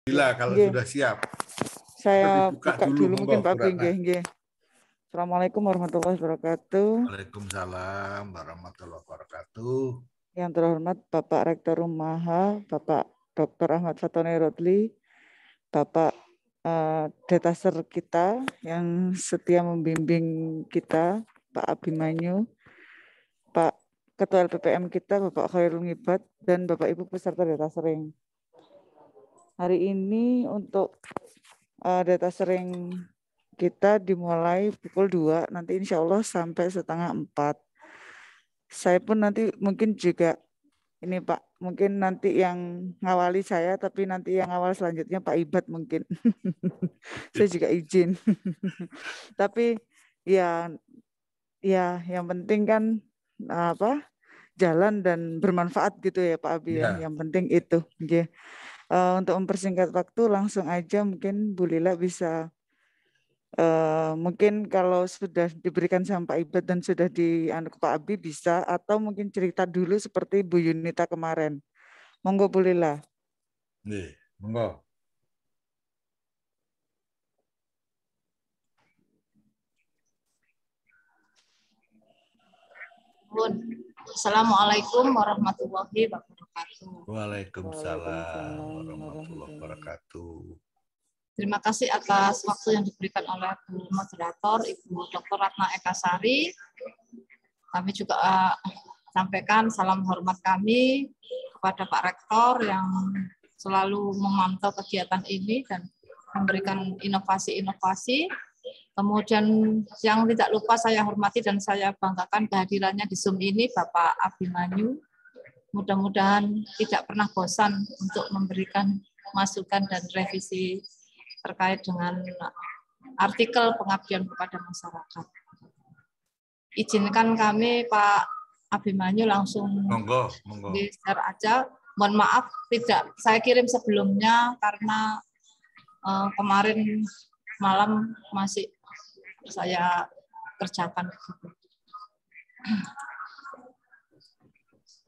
Bila kalau Nggih. sudah siap. Saya Dibuka buka dulu monggo, mungkin Pak Bu Abi. Ratna. Nggih, nggih. Assalamualaikum warahmatullahi wabarakatuh. Waalaikumsalam warahmatullahi wabarakatuh. Yang terhormat Bapak Rektor Rumaha, Bapak Dr. Ahmad Fatoni Rodli, Bapak detaser kita yang setia membimbing kita, Pak Abimanyu, Pak Ketua LPPM kita, Bapak Khairul Ngibad, dan Bapak Ibu peserta detasering. Hari ini untuk detasering kita dimulai pukul 2, nanti insya Allah sampai setengah 4. Saya pun nanti mungkin juga, ini Pak, mungkin nanti yang ngawali saya, tapi nanti yang awal selanjutnya Pak Ibad mungkin. Saya juga izin. Tapi ya yang penting kan jalan dan bermanfaat gitu ya Pak Abi ya. Yang penting itu. Okay. Untuk mempersingkat waktu langsung aja mungkin Bu Lila bisa mungkin kalau sudah diberikan sama Pak Ibad dan sudah dianu ke Pak Abi bisa, atau mungkin cerita dulu seperti Bu Yunita kemarin. Monggo Bu Lila. Nih, monggo. Assalamualaikum warahmatullahi wabarakatuh. Waalaikumsalam warahmatullahi wabarakatuh. Terima kasih atas waktu yang diberikan oleh Bu Moderator, Ibu Dr. Ratna Ekasari. Kami juga sampaikan salam hormat kami kepada Pak Rektor yang selalu memantau kegiatan ini dan memberikan inovasi-inovasi. Kemudian yang tidak lupa saya hormati dan saya banggakan kehadirannya di Zoom ini Bapak Abimanyu. Mudah-mudahan tidak pernah bosan untuk memberikan masukan dan revisi terkait dengan artikel pengabdian kepada masyarakat. Izinkan kami Pak Abimanyu langsung di-share aja. Mohon maaf tidak saya kirim sebelumnya karena kemarin malam masih saya kerjakan.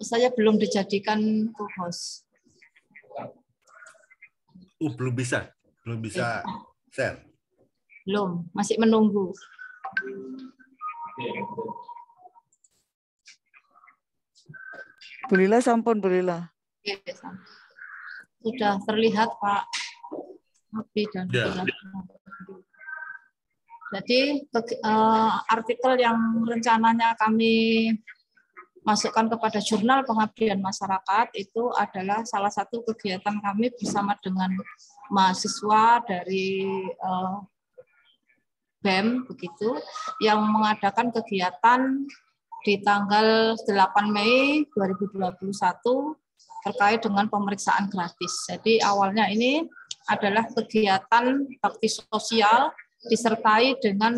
Saya belum dijadikan co-host. Belum bisa share. Belum, masih menunggu. Bu Lila sampun, Bu Lila. Sudah terlihat Pak Abi dan Jadi artikel yang rencananya kami masukkan kepada jurnal pengabdian masyarakat itu adalah salah satu kegiatan kami bersama dengan mahasiswa dari BEM begitu yang mengadakan kegiatan di tanggal 8 Mei 2021 terkait dengan pemeriksaan gratis. Jadi awalnya ini adalah kegiatan bakti sosial disertai dengan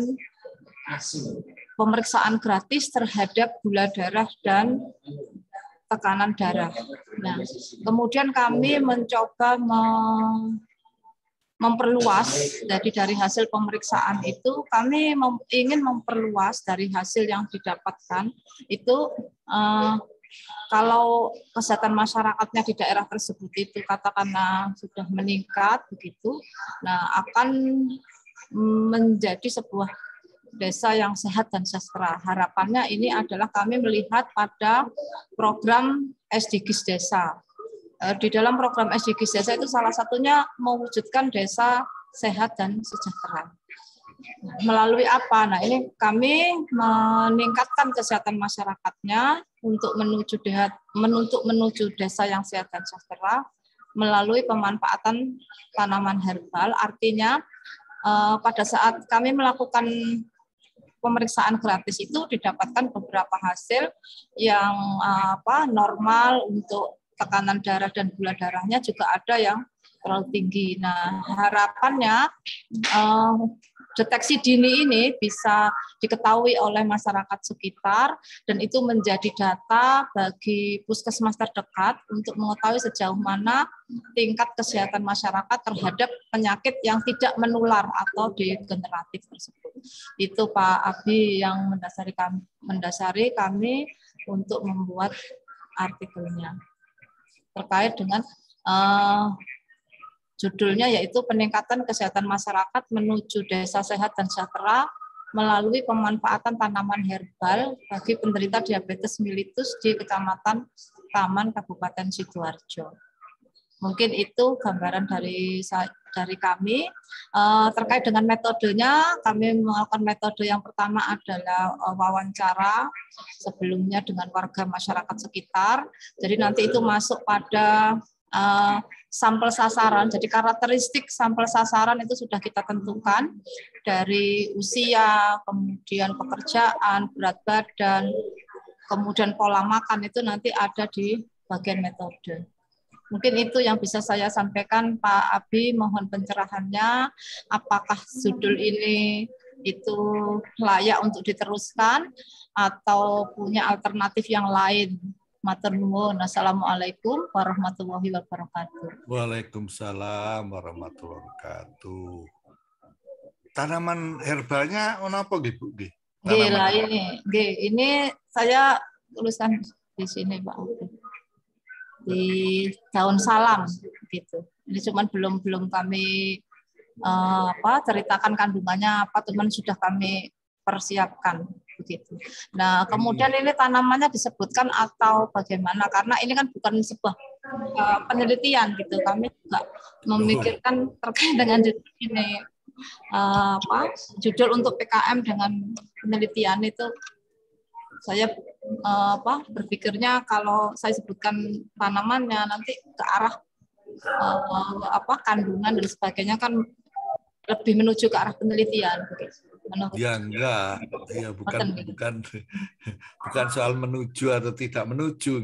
pemeriksaan gratis terhadap gula darah dan tekanan darah. Nah, kemudian kami mencoba memperluas dari hasil pemeriksaan itu, kami ingin memperluas dari hasil yang didapatkan itu kalau kesehatan masyarakatnya di daerah tersebut itu katakanlah sudah meningkat begitu, nah akan menjadi sebuah desa yang sehat dan sejahtera. Harapannya ini adalah kami melihat pada program SDGs Desa. Di dalam program SDGs Desa itu salah satunya mewujudkan desa sehat dan sejahtera. Melalui apa? Nah, ini kami meningkatkan kesehatan masyarakatnya untuk menuju desa yang sehat dan sejahtera melalui pemanfaatan tanaman herbal. Artinya pada saat kami melakukan pemeriksaan gratis itu didapatkan beberapa hasil yang normal untuk tekanan darah dan gula darahnya juga ada yang terlalu tinggi. Nah, harapannya deteksi dini ini bisa diketahui oleh masyarakat sekitar dan itu menjadi data bagi puskesmas terdekat untuk mengetahui sejauh mana tingkat kesehatan masyarakat terhadap penyakit yang tidak menular atau degeneratif tersebut. Itu Pak Abi yang mendasari kami untuk membuat artikelnya terkait dengan Judulnya yaitu peningkatan kesehatan masyarakat menuju desa sehat dan sejahtera melalui pemanfaatan tanaman herbal bagi penderita diabetes mellitus di Kecamatan Taman Kabupaten Sidoarjo. Mungkin itu gambaran dari kami. Terkait dengan metodenya, kami melakukan metode yang pertama adalah wawancara sebelumnya dengan warga masyarakat sekitar. Jadi nanti itu masuk pada sampel sasaran. Jadi karakteristik sampel sasaran itu sudah kita tentukan dari usia, kemudian pekerjaan, berat badan, kemudian pola makan itu nanti ada di bagian metode. Mungkin itu yang bisa saya sampaikan, Pak Abi. Mohon pencerahannya. Apakah judul ini itu layak untuk diteruskan atau punya alternatif yang lain? Matur nuwun. Assalamualaikum warahmatullahi wabarakatuh. Waalaikumsalam warahmatullahi wabarakatuh. Tanaman herbalnya apa gitu, Bu? Ini saya tuliskan di sini, Pak Abi. Di daun salam gitu. Ini cuman belum kami ceritakan kandungannya apa, teman sudah kami persiapkan begitu. Nah, kemudian ini tanamannya disebutkan atau bagaimana? Karena ini kan bukan sebuah penelitian gitu. Kami juga memikirkan terkait dengan judul ini judul untuk PKM dengan penelitian itu. Saya berpikirnya kalau saya sebutkan tanamannya nanti ke arah kandungan dan sebagainya kan lebih menuju ke arah penelitian. Ya enggak, ya bukan soal menuju atau tidak menuju,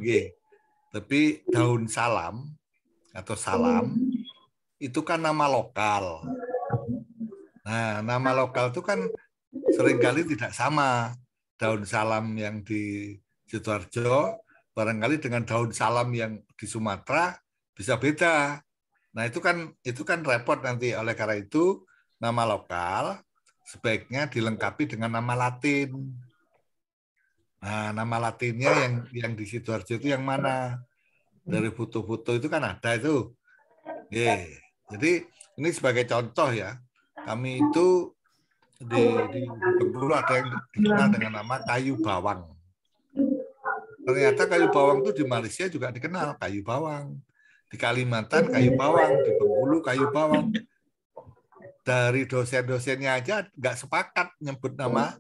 tapi daun salam atau salam itu kan nama lokal. Nah, nama lokal itu kan seringkali tidak sama. Daun salam yang di Sidoarjo barangkali dengan daun salam yang di Sumatera bisa beda. Nah, itu kan repot nanti. Oleh karena itu nama lokal sebaiknya dilengkapi dengan nama Latin. Nah, nama Latinnya yang di Sidoarjo itu yang mana? Dari foto-foto itu kan ada itu. Jadi ini sebagai contoh ya. Kami itu di Bengkulu ada yang dikenal dengan nama kayu bawang. Ternyata kayu bawang itu di Malaysia juga dikenal kayu bawang. Di Kalimantan kayu bawang, di Bengkulu kayu bawang. Dari dosen-dosennya aja nggak sepakat nyebut nama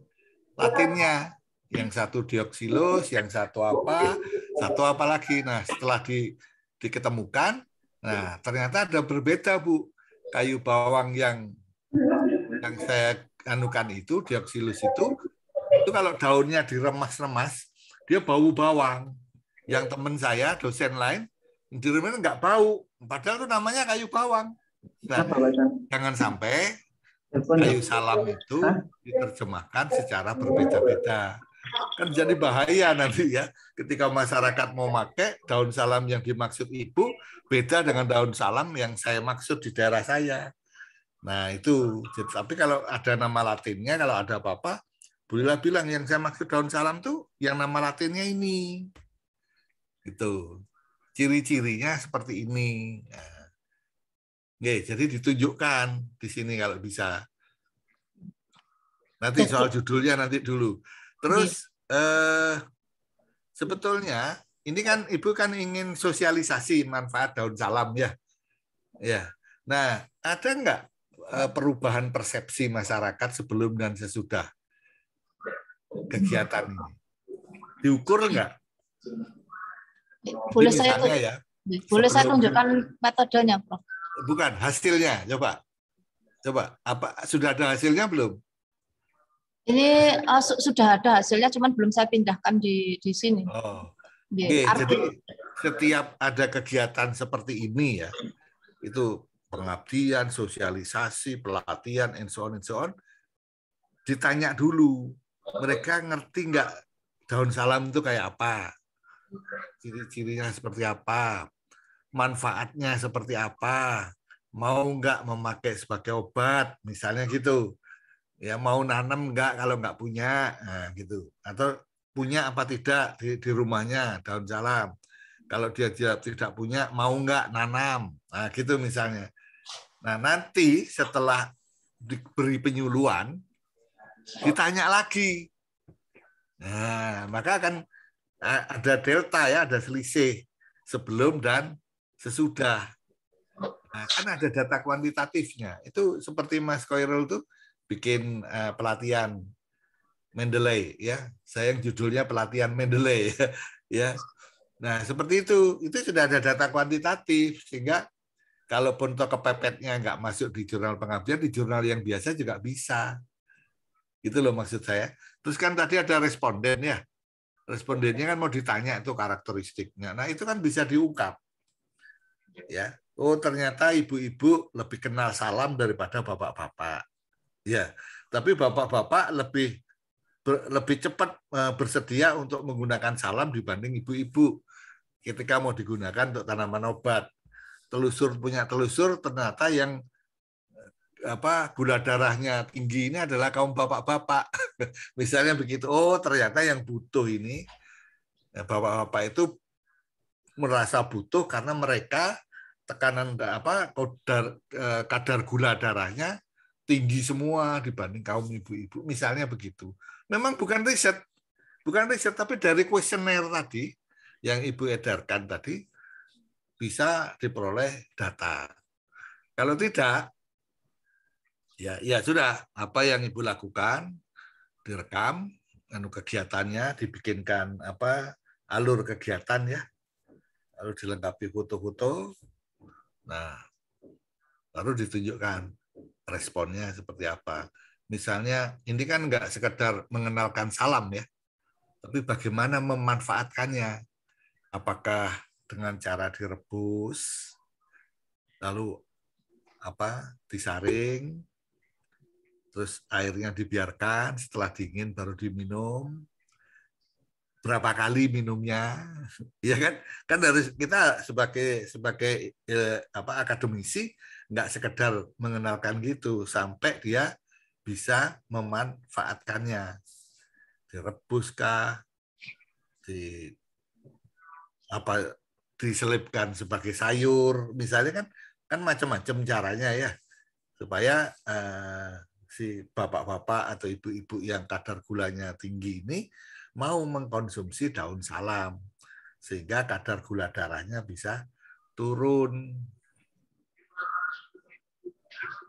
Latinnya. Yang satu Dioxylus, yang satu apa lagi. Nah, setelah diketemukan, nah ternyata ada berbeda, Bu. Kayu bawang yang saya anukan itu, Dioxylus itu kalau daunnya diremas-remas, dia bau bawang. Yang teman saya, dosen lain, diremas nggak bau. Padahal itu namanya kayu bawang. Nah, jangan sampai kayu salam itu diterjemahkan secara berbeda-beda. Kan jadi bahaya nanti ya. Ketika masyarakat mau pakai, daun salam yang dimaksud Ibu beda dengan daun salam yang saya maksud di daerah saya. Nah, itu. Tapi kalau ada nama Latinnya, kalau ada apa-apa, bolehlah bilang yang saya maksud daun salam tuh yang nama Latinnya ini. Gitu. Ciri-cirinya seperti ini. Nah, jadi ditunjukkan di sini kalau bisa. Nanti soal judulnya nanti dulu. Terus sebetulnya ini kan Ibu kan ingin sosialisasi manfaat daun salam ya. Ya. Nah, ada nggak perubahan persepsi masyarakat sebelum dan sesudah kegiatan ini? Diukur nggak? Boleh saya tunjukkan metodenya, Prof? Bukan, hasilnya. Coba. Apa sudah ada hasilnya belum? Ini sudah ada hasilnya, cuman belum saya pindahkan di sini. Jadi setiap ada kegiatan seperti ini ya, itu pengabdian, sosialisasi, pelatihan, and so on, ditanya dulu, mereka ngerti nggak daun salam itu kayak apa, ciri-cirinya seperti apa, manfaatnya seperti apa, mau nggak memakai sebagai obat, misalnya gitu, ya mau nanam nggak kalau nggak punya, nah, gitu, atau punya apa tidak di rumahnya daun salam, kalau dia tidak punya mau nggak nanam, nah gitu misalnya. Nah, nanti setelah diberi penyuluhan, ditanya lagi. Nah, maka akan ada delta ya, ada selisih sebelum dan sesudah. Nah, kan ada data kuantitatifnya. Itu seperti Mas Koirul tuh bikin pelatihan Mendeley ya. Saya yang judulnya pelatihan Mendeley ya. Nah, seperti itu sudah ada data kuantitatif sehingga kalaupun toh kepepetnya nggak masuk di jurnal pengabdian, di jurnal yang biasa juga bisa. Gitu loh maksud saya. Terus kan tadi ada responden ya. Respondennya kan mau ditanya itu karakteristiknya. Nah, itu kan bisa diungkap. Ya. Oh, ternyata ibu-ibu lebih kenal salam daripada bapak-bapak. Ya. Tapi bapak-bapak lebih cepat bersedia untuk menggunakan salam dibanding ibu-ibu ketika mau digunakan untuk tanaman obat. Punya telusur ternyata yang gula darahnya tinggi ini adalah kaum bapak-bapak. Misalnya begitu. Oh, ternyata yang butuh ini bapak-bapak itu merasa butuh karena mereka tekanan kadar gula darahnya tinggi semua dibanding kaum ibu-ibu. Misalnya begitu. Memang bukan riset tapi dari kuesioner tadi yang Ibu edarkan tadi bisa diperoleh data. Kalau tidak, ya sudah, apa yang Ibu lakukan direkam, kegiatannya dibikinkan alur kegiatan ya, lalu dilengkapi foto-foto, nah baru ditunjukkan responnya seperti apa. Misalnya ini kan nggak sekedar mengenalkan salam ya, tapi bagaimana memanfaatkannya. Apakah dengan cara direbus, lalu disaring, terus airnya dibiarkan, setelah dingin baru diminum. Berapa kali minumnya, ya kan? Kan harus kita sebagai akademisi nggak sekedar mengenalkan gitu, sampai dia bisa memanfaatkannya. Direbuskah, diselipkan sebagai sayur, misalnya kan macam-macam caranya ya, supaya si bapak-bapak atau ibu-ibu yang kadar gulanya tinggi ini mau mengkonsumsi daun salam sehingga kadar gula darahnya bisa turun.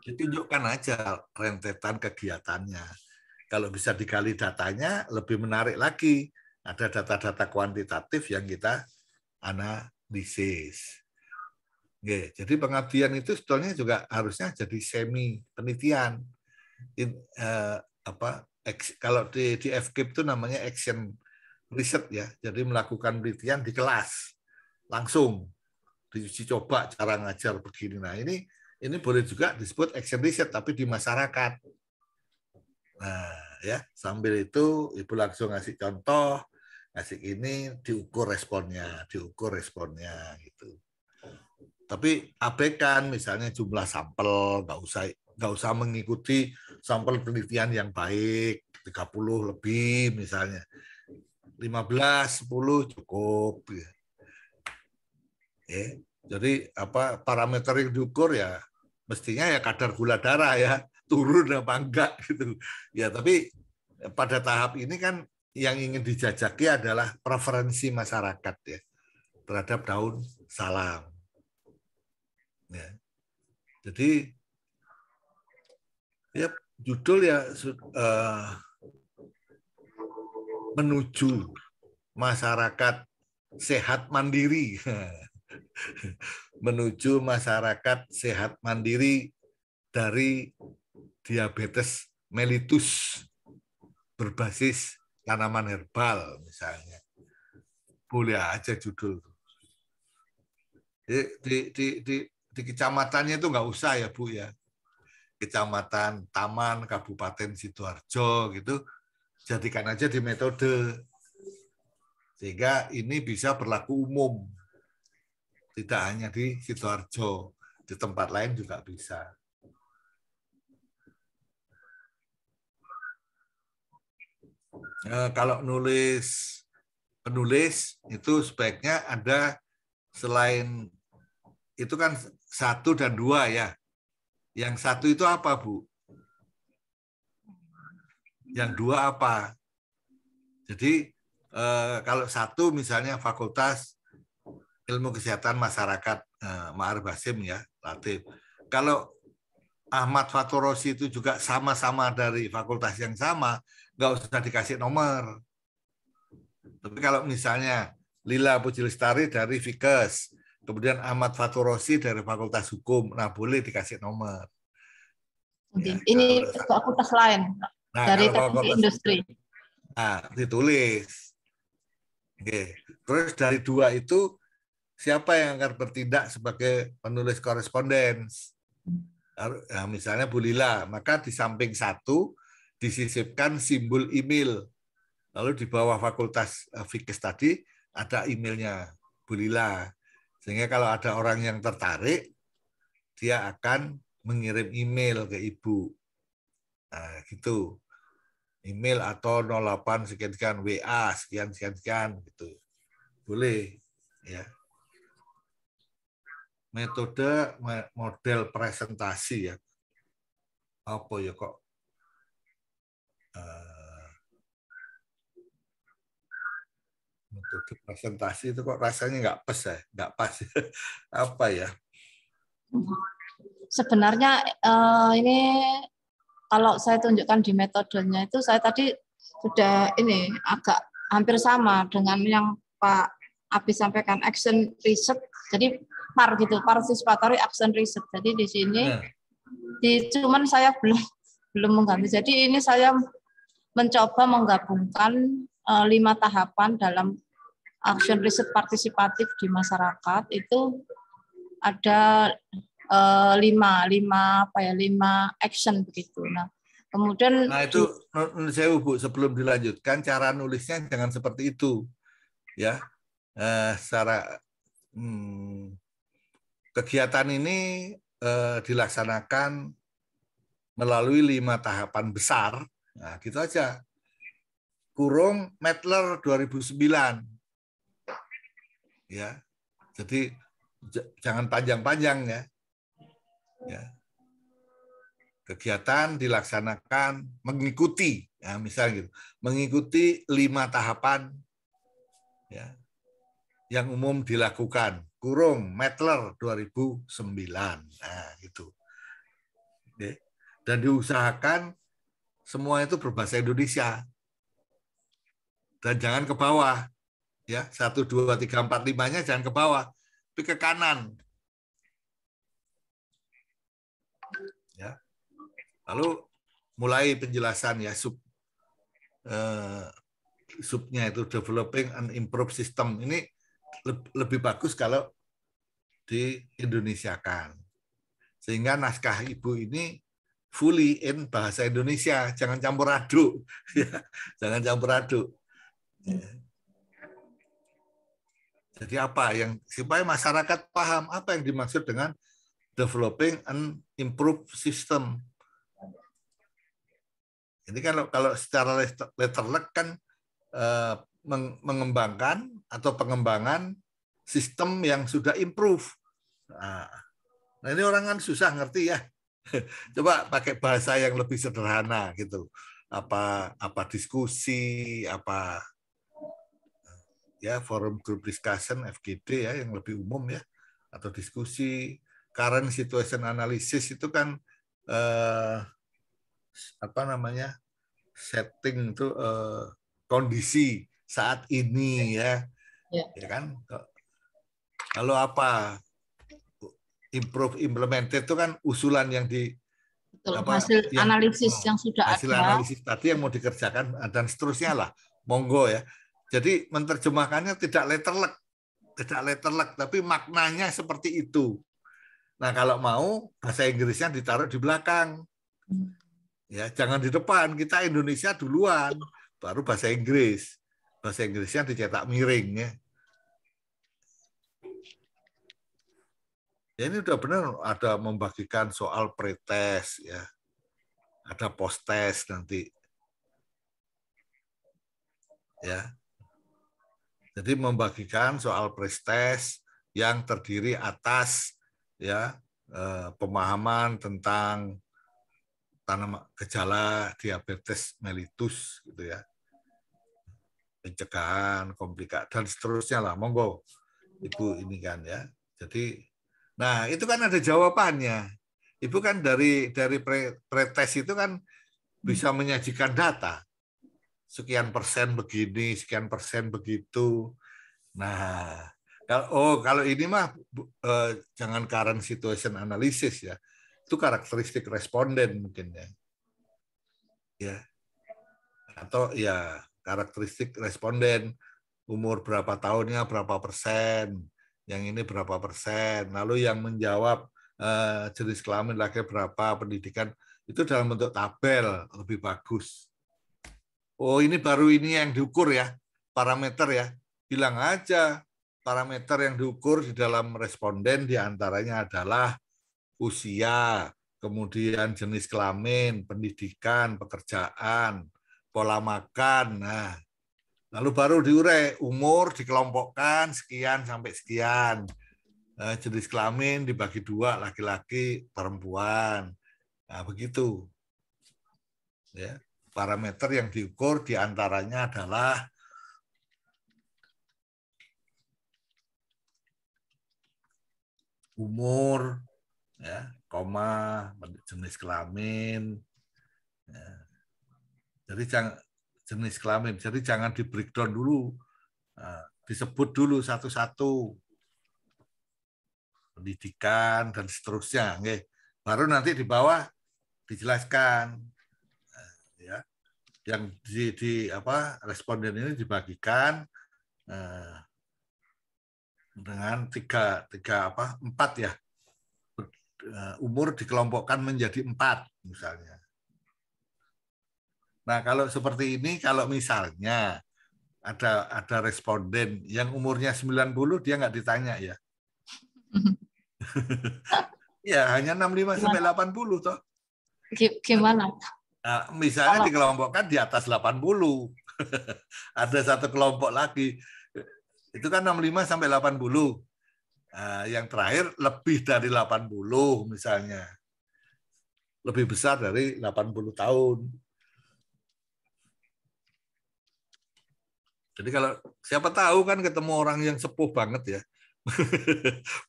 Ditunjukkan aja rentetan kegiatannya. Kalau bisa digali datanya lebih menarik lagi. Ada data-data kuantitatif yang kita analisis. Jadi pengabdian itu sebetulnya juga harusnya jadi semi penelitian. Kalau di FKIP itu namanya action research ya. Jadi melakukan penelitian di kelas langsung, diuji coba cara ngajar begini. Nah ini boleh juga disebut action research tapi di masyarakat. Nah ya sambil itu Ibu langsung ngasih contoh, ngasih ini, diukur responnya gitu. Tapi abaikan misalnya jumlah sampel, nggak usah mengikuti sampel penelitian yang baik, 30 lebih misalnya. 15, 10 cukup. Ya. Jadi parameter yang diukur ya mestinya ya kadar gula darah ya, turun apa enggak gitu. Ya, tapi pada tahap ini kan yang ingin dijajaki adalah preferensi masyarakat ya terhadap daun salam. Ya. Jadi ya judul ya menuju masyarakat sehat mandiri. Menuju masyarakat sehat mandiri dari diabetes mellitus berbasis tanaman herbal misalnya. Boleh aja judul. Di kecamatannya itu nggak usah ya Bu ya. Kecamatan Taman Kabupaten Sidoarjo gitu, jadikan aja di metode sehingga ini bisa berlaku umum, tidak hanya di Sidoarjo, di tempat lain juga bisa. Kalau penulis itu sebaiknya ada selain itu kan 1 dan 2 ya. Yang satu itu apa, Bu? Yang dua apa? Jadi kalau satu misalnya Fakultas Ilmu Kesehatan Masyarakat, Ma'arif Hasyim ya, Latif. Kalau Ahmad Fathur-Razi itu juga sama-sama dari fakultas yang sama, nggak usah dikasih nomor. Tapi kalau misalnya Lila Puji Lestari dari Fikes, kemudian Ahmad Fathur-Razi dari Fakultas Hukum, nah boleh dikasih nomor. Ya, ini fakultas lain dari teknik industri. Nah, ditulis. Oke. Terus dari dua itu siapa yang akan bertindak sebagai penulis korespondens? Nah, misalnya Bu Lila, maka di samping satu disisipkan simbol email. Lalu di bawah Fakultas Fikes tadi ada emailnya Bu Lila. Sehingga kalau ada orang yang tertarik, dia akan mengirim email ke Ibu. Nah, gitu. Email atau 08 sekian-sekian, WA sekian-sekian gitu. Boleh. Ya. Metode model presentasi ya. Apa ya kok? Metode presentasi itu kok rasanya nggak pas ya, nggak pas. Apa ya? Sebenarnya ini kalau saya tunjukkan di metodenya itu saya tadi sudah ini agak hampir sama dengan yang Pak Abi sampaikan, action research. Jadi PAR gitu, participatory action research. Jadi di sini cuman saya belum mengganti. Jadi ini saya mencoba menggabungkan 5 tahapan dalam action research partisipatif di masyarakat. Itu ada 5 action begitu. Nah, kemudian itu saya Bu, sebelum dilanjutkan cara nulisnya jangan seperti itu. Ya. Secara kegiatan ini dilaksanakan melalui 5 tahapan besar. Nah, gitu aja. Kurung Mettler 2009. Ya. Jadi jangan panjang-panjang ya. Ya. Kegiatan dilaksanakan mengikuti, ya, misalnya gitu, mengikuti 5 tahapan ya, yang umum dilakukan. Kurung Mettler 2009. Nah, gitu. Oke. Dan diusahakan semua itu berbahasa Indonesia. Dan jangan ke bawah. Ya, 1, 2, 3, 4, 5-nya jangan ke bawah, tapi ke kanan. Ya. Lalu mulai penjelasan ya subnya itu developing and improve system. Ini lebih bagus kalau di Indonesiakan. Sehingga naskah Ibu ini fully in bahasa Indonesia, jangan campur aduk. Ya, jangan campur aduk. Ya. Jadi apa yang supaya masyarakat paham apa yang dimaksud dengan developing and improve system. Ini kalau secara letterlek kan mengembangkan atau pengembangan sistem yang sudah improve. Nah, ini orang kan susah ngerti ya. Coba pakai bahasa yang lebih sederhana gitu. Apa diskusi, apa ya forum group discussion FGD ya yang lebih umum ya, atau diskusi current situation analysis itu kan apa namanya setting itu kondisi saat ini ya. Ya kan. Lalu apa improve implemented itu kan usulan yang di hasil analisis yang sudah hasil ada. Analisis tadi yang mau dikerjakan dan seterusnya lah, monggo ya. Jadi menerjemahkannya tidak letterlek, tapi maknanya seperti itu. Nah kalau mau bahasa Inggrisnya ditaruh di belakang, ya jangan di depan. Kita Indonesia duluan, baru bahasa Inggris. Bahasa Inggrisnya dicetak miring ya. Ya ini udah benar ada membagikan soal pretest ya, ada post test nanti. Ya. Jadi membagikan soal pretest yang terdiri atas ya pemahaman tentang gejala diabetes mellitus gitu ya, pencegahan, komplikasi dan seterusnya lah. Monggo Ibu ini kan ya. Jadi, nah itu kan ada jawabannya. Ibu kan dari pretest itu kan bisa menyajikan data. Sekian persen begini, sekian persen begitu. Nah, kalau ini mah jangan current situation analysis ya. Itu karakteristik responden mungkin ya. Ya. Atau ya karakteristik responden, umur berapa tahunnya, berapa persen, yang ini berapa persen, lalu yang menjawab jenis kelamin laki berapa, pendidikan, itu dalam bentuk tabel lebih bagus. Oh ini baru ini yang diukur ya, parameter ya, bilang aja parameter yang diukur di dalam responden diantaranya adalah usia, kemudian jenis kelamin, pendidikan, pekerjaan, pola makan. Nah, lalu baru diurai umur dikelompokkan sekian sampai sekian. Jenis kelamin dibagi 2, laki-laki, perempuan. Nah, begitu. Ya, parameter yang diukur diantaranya adalah umur, ya, koma, jenis kelamin. Ya. Jadi jangan jenis kelamin. Jadi jangan di breakdown dulu, disebut dulu satu-satu, pendidikan dan seterusnya. Baru nanti di bawah dijelaskan, ya, yang di responden ini dibagikan dengan 4 ya, umur dikelompokkan menjadi 4 misalnya. Nah, kalau seperti ini, kalau misalnya ada responden yang umurnya 90, dia nggak ditanya ya. Ya, hanya 65 sampai 80 toh. Gimana? Nah, misalnya dikelompokkan di atas 80. Ada satu kelompok lagi. Itu kan 65 sampai 80. Nah, yang terakhir lebih dari 80 misalnya. Lebih besar dari 80 tahun. Jadi kalau siapa tahu kan ketemu orang yang sepuh banget ya.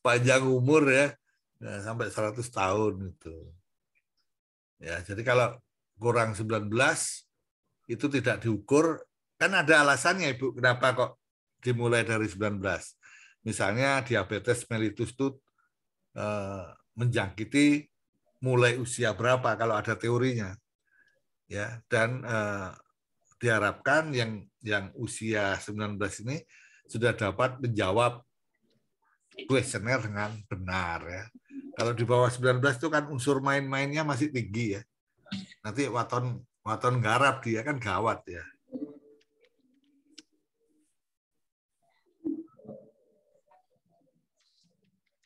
Panjang umur ya, sampai 100 tahun itu. Ya, jadi kalau kurang 19 itu tidak diukur, kan ada alasannya Ibu, kenapa kok dimulai dari 19. Misalnya diabetes mellitus itu menjangkiti mulai usia berapa kalau ada teorinya. Ya, dan diharapkan yang usia 19 ini sudah dapat menjawab kuesioner dengan benar ya. Kalau di bawah 19 itu kan unsur main-mainnya masih tinggi ya. Nanti waton garap dia kan gawat ya.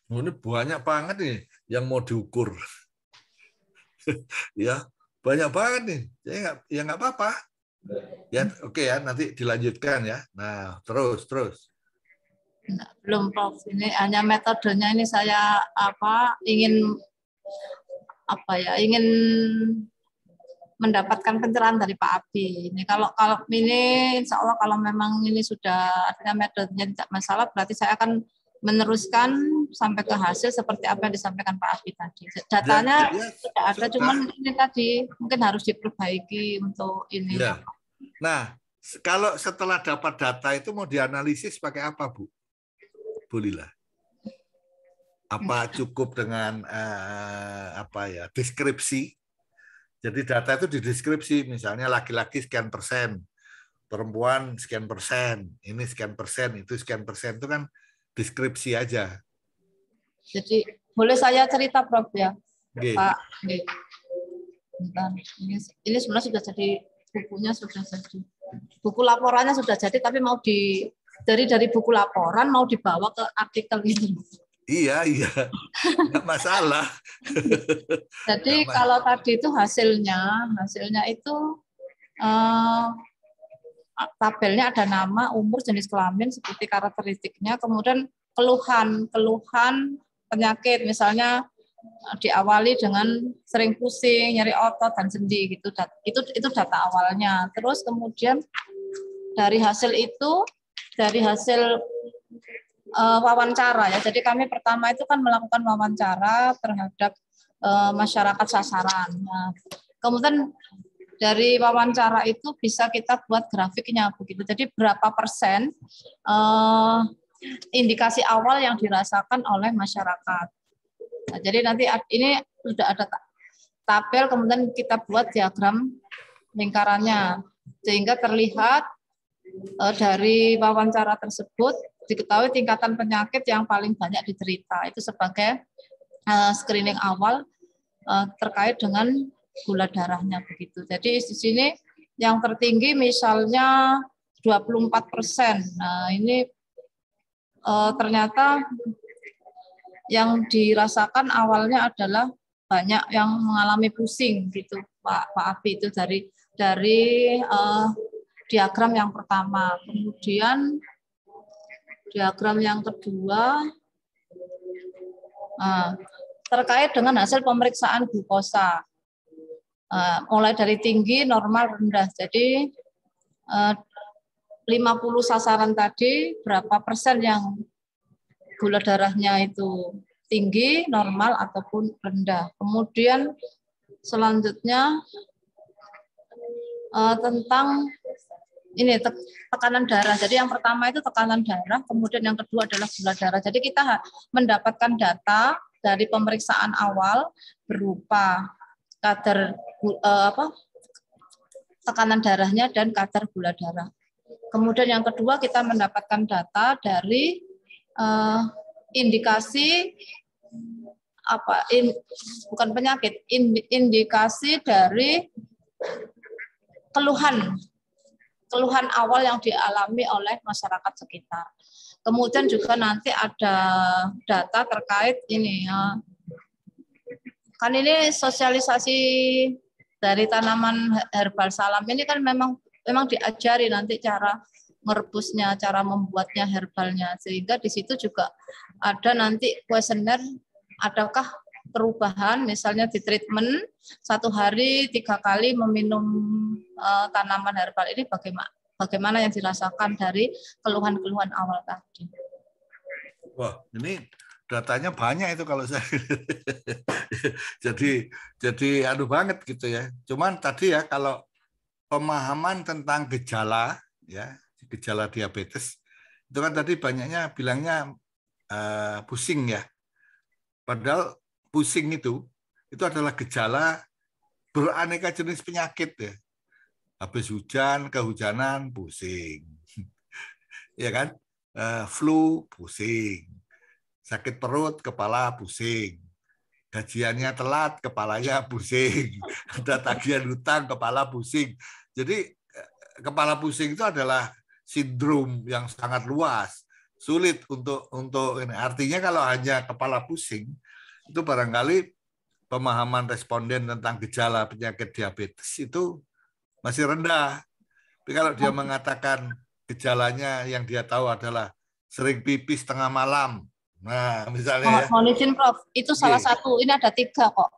Ini banyak banget nih yang mau diukur. Ya, banyak banget nih. Ya nggak apa-apa. Ya, oke ya, nanti dilanjutkan ya. Nah, terus. Belum Prof, ini hanya metodenya ini saya ingin mendapatkan pencerahan dari Pak Abi. Ini kalau ini insya Allah kalau memang ini sudah ada metodenya tidak masalah, berarti saya akan meneruskan sampai ke hasil seperti apa yang disampaikan Pak Abi tadi. Datanya sudah ada, cuman ini tadi mungkin harus diperbaiki untuk ini. Ya. Nah, kalau setelah dapat data itu mau dianalisis pakai apa, Bu? Bu Lila? Apa cukup dengan deskripsi? Jadi data itu dideskripsi, misalnya laki-laki sekian persen, perempuan sekian persen, ini sekian persen, itu sekian persen, itu kan deskripsi aja. Jadi boleh saya cerita Prof ya, Pak? Ini sebenarnya sudah jadi, bukunya sudah jadi, buku laporannya sudah jadi, tapi mau dari buku laporan mau dibawa ke artikel ini. Iya, nggak masalah. Jadi kalau tadi itu hasilnya itu tabelnya ada nama, umur, jenis kelamin seperti karakteristiknya, kemudian keluhan penyakit, misalnya diawali dengan sering pusing, nyeri otot dan sendi gitu. Itu data awalnya. Terus kemudian dari hasil wawancara ya. Jadi kami pertama itu kan melakukan wawancara terhadap masyarakat sasaran. Nah, kemudian dari wawancara itu bisa kita buat grafiknya begitu. Jadi berapa persen indikasi awal yang dirasakan oleh masyarakat. Nah, jadi nanti ini sudah ada tabel, kemudian kita buat diagram lingkarannya sehingga terlihat dari wawancara tersebut diketahui tingkatan penyakit yang paling banyak diderita. Itu sebagai screening awal terkait dengan gula darahnya begitu. Jadi di sini yang tertinggi misalnya 24%. Nah, ini ternyata yang dirasakan awalnya adalah banyak yang mengalami pusing gitu, Pak Abi, itu dari diagram yang pertama. Kemudian diagram yang kedua terkait dengan hasil pemeriksaan glukosa. Mulai dari tinggi, normal, rendah. Jadi 50 sasaran tadi, berapa persen yang gula darahnya itu tinggi, normal, ataupun rendah. Kemudian selanjutnya tentang ini tekanan darah. Jadi yang pertama itu tekanan darah, kemudian yang kedua adalah gula darah. Jadi kita mendapatkan data dari pemeriksaan awal berupa kadar tekanan darahnya dan kadar gula darah. Kemudian yang kedua kita mendapatkan data dari indikasi bukan penyakit, indikasi dari keluhan awal yang dialami oleh masyarakat sekitar. Kemudian juga nanti ada data terkait ini ya. Kan ini sosialisasi dari tanaman herbal salam ini kan memang diajari nanti cara merebusnya, cara membuatnya herbalnya, sehingga di situ juga ada nanti kuesioner, adakah perubahan, misalnya di treatment 1 hari 3 kali meminum tanaman herbal ini bagaimana yang dirasakan dari keluhan-keluhan awal tadi. Wah, ini datanya banyak itu kalau saya. jadi aduh banget gitu ya. Cuman tadi ya kalau pemahaman tentang gejala ya, gejala diabetes itu kan tadi banyaknya bilangnya pusing ya. Padahal pusing itu adalah gejala beraneka jenis penyakit ya. Habis hujan, kehujanan, pusing. Ya kan? Flu, pusing. Sakit perut, kepala pusing. Gajiannya telat, kepalanya pusing. Ada tagihan hutang, kepala pusing. Jadi kepala pusing itu adalah sindrom yang sangat luas. Sulit untuk ini. Artinya kalau hanya kepala pusing, itu barangkali pemahaman responden tentang gejala penyakit diabetes itu masih rendah. Tapi kalau dia mengatakan gejalanya yang dia tahu adalah sering pipis tengah malam, nah misalnya ya. Mohon izin Prof, itu salah satu. Ini ada 3 kok.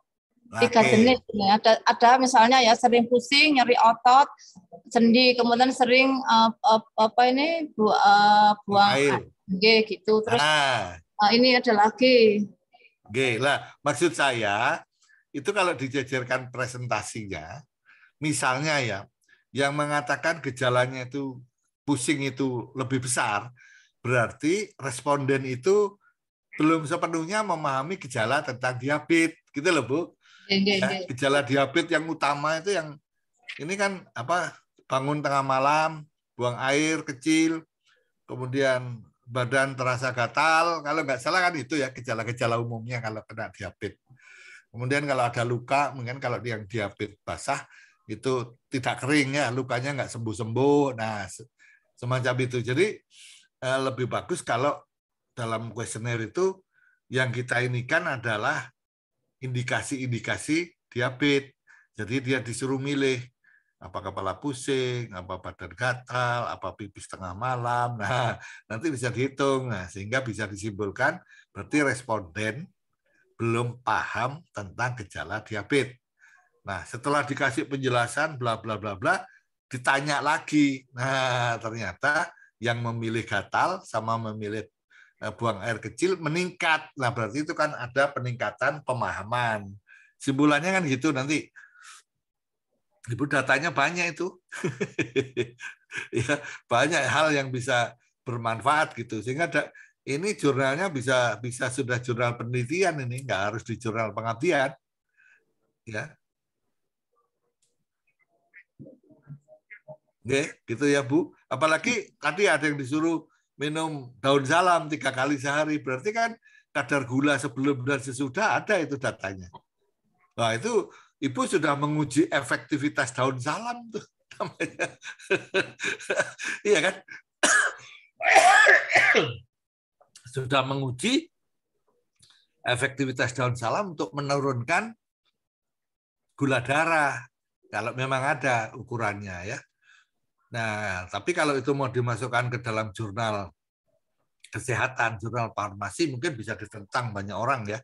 3 jenis ini. Ada misalnya ya sering pusing, nyeri otot, sendi, kemudian sering buang air gitu. Terus ini ada lagi. Lah, maksud saya itu kalau dijajarkan presentasinya, misalnya ya, yang mengatakan gejalanya itu pusing itu lebih besar, berarti responden itu belum sepenuhnya memahami gejala tentang diabetes, gitu loh Bu. Ya, gejala diabetes yang utama itu yang ini kan bangun tengah malam, buang air kecil, kemudian badan terasa gatal, kalau nggak salah kan itu ya gejala-gejala umumnya kalau kena diabetes. Kemudian kalau ada luka, mungkin kalau yang diabetes basah itu tidak kering ya, lukanya nggak sembuh-sembuh. Nah, semacam itu. Jadi lebih bagus kalau dalam kuesioner itu yang kita inikan adalah indikasi-indikasi diabetes. Jadi dia disuruh milih apa kepala pusing, apa badan gatal, apa pipis tengah malam. Nah, nanti bisa dihitung. Nah, sehingga bisa disimpulkan berarti responden belum paham tentang gejala diabetes. Nah, setelah dikasih penjelasan bla bla bla bla, ditanya lagi. Nah, ternyata yang memilih gatal sama memilih buang air kecil meningkat. Nah, berarti itu kan ada peningkatan pemahaman. Simpulannya kan gitu nanti. Ibu datanya banyak itu. Ya, banyak hal yang bisa bermanfaat gitu. Sehingga ini jurnalnya bisa sudah jurnal penelitian ini, nggak harus di jurnal pengabdian. Ya. Gitu ya Bu. Apalagi tadi ada yang disuruh minum daun salam 3 kali sehari. Berarti kan kadar gula sebelum dan sesudah ada itu datanya. Nah itu Ibu sudah menguji efektivitas daun salam tuh namanya. Iya kan? Sudah menguji efektivitas daun salam untuk menurunkan gula darah kalau memang ada ukurannya ya. Nah, tapi kalau itu mau dimasukkan ke dalam jurnal kesehatan, jurnal farmasi mungkin bisa ditentang banyak orang ya.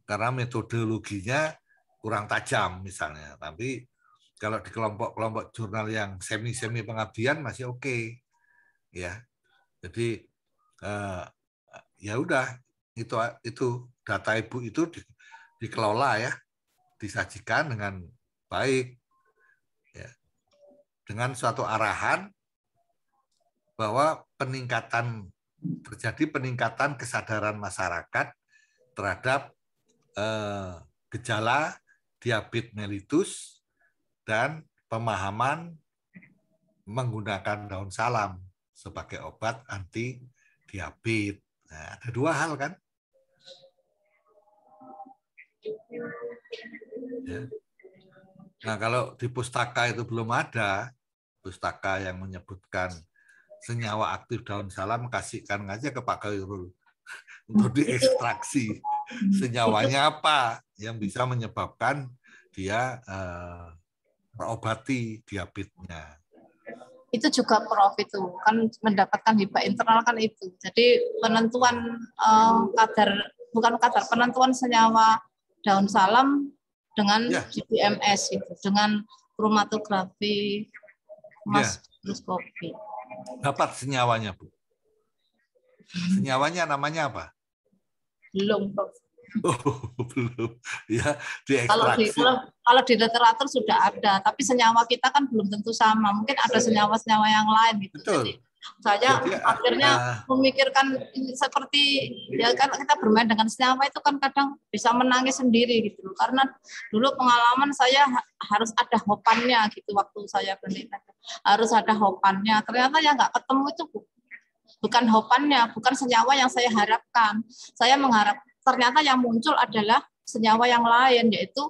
Karena metodologinya kurang tajam misalnya. Tapi kalau di kelompok-kelompok jurnal yang semi-semi pengabdian masih oke. Ya. Jadi ya udah itu data Ibu itu dikelola ya, disajikan dengan baik. Ya. Dengan suatu arahan bahwa terjadi peningkatan kesadaran masyarakat terhadap gejala diabetes mellitus dan pemahaman menggunakan daun salam sebagai obat anti diabetes. Nah, ada 2 hal kan? Ya. Nah, kalau di pustaka itu belum ada, pustaka yang menyebutkan senyawa aktif daun salam, kasihkan aja ke Pak Khairul untuk diekstraksi. Senyawanya apa yang bisa menyebabkan dia terobati diabetesnya. Itu juga Prof itu kan mendapatkan hibah internal kan itu. Jadi penentuan penentuan senyawa daun salam dengan GPMS itu, dengan kromatografi makroskopi. Dapat senyawanya, Bu. Senyawanya namanya apa? Belum, Prof. Oh, belum. Ya, diekstraksi. Kalau di literatur sudah ada, tapi senyawa kita kan belum tentu sama. Mungkin ada senyawa-senyawa yang lain gitu. Betul. Jadi saya akhirnya memikirkan seperti ya kan kita bermain dengan senyawa itu kan kadang bisa menangis sendiri gitu. Karena dulu pengalaman saya harus ada hopannya gitu waktu saya penelitian. Harus ada hopannya. Ternyata yang nggak ketemu itu bukan hopannya, bukan senyawa yang saya harapkan. Saya mengharap ternyata yang muncul adalah senyawa yang lain, yaitu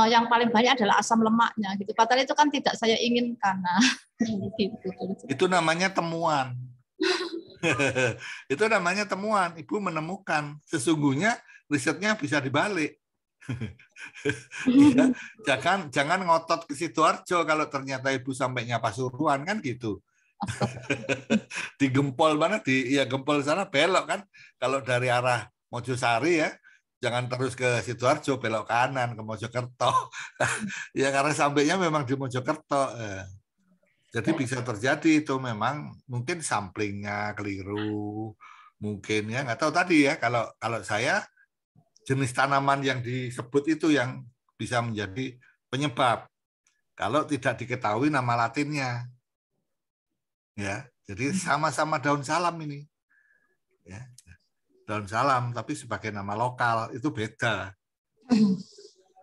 yang paling banyak adalah asam lemaknya gitu. Padahal itu kan tidak saya inginkan. Nah, gitu. Itu namanya temuan. Itu namanya temuan. Ibu menemukan. Sesungguhnya risetnya bisa dibalik. Ya, jangan ngotot ke Sidoarjo kalau ternyata Ibu sampainya Pasuruan kan gitu. Di Gempol mana? Ya Gempol sana belok kan. Kalau dari arah Mojosari ya, jangan terus ke Sidoarjo, belok kanan ke Mojokerto. Ya karena sampainya memang di Mojokerto. Jadi bisa terjadi itu memang mungkin samplingnya keliru, mungkin ya nggak tahu tadi ya. Kalau saya jenis tanaman yang disebut itu yang bisa menjadi penyebab. Kalau tidak diketahui nama latinnya, ya. Jadi sama-sama daun salam ini, ya. Daun salam, tapi sebagai nama lokal itu beda.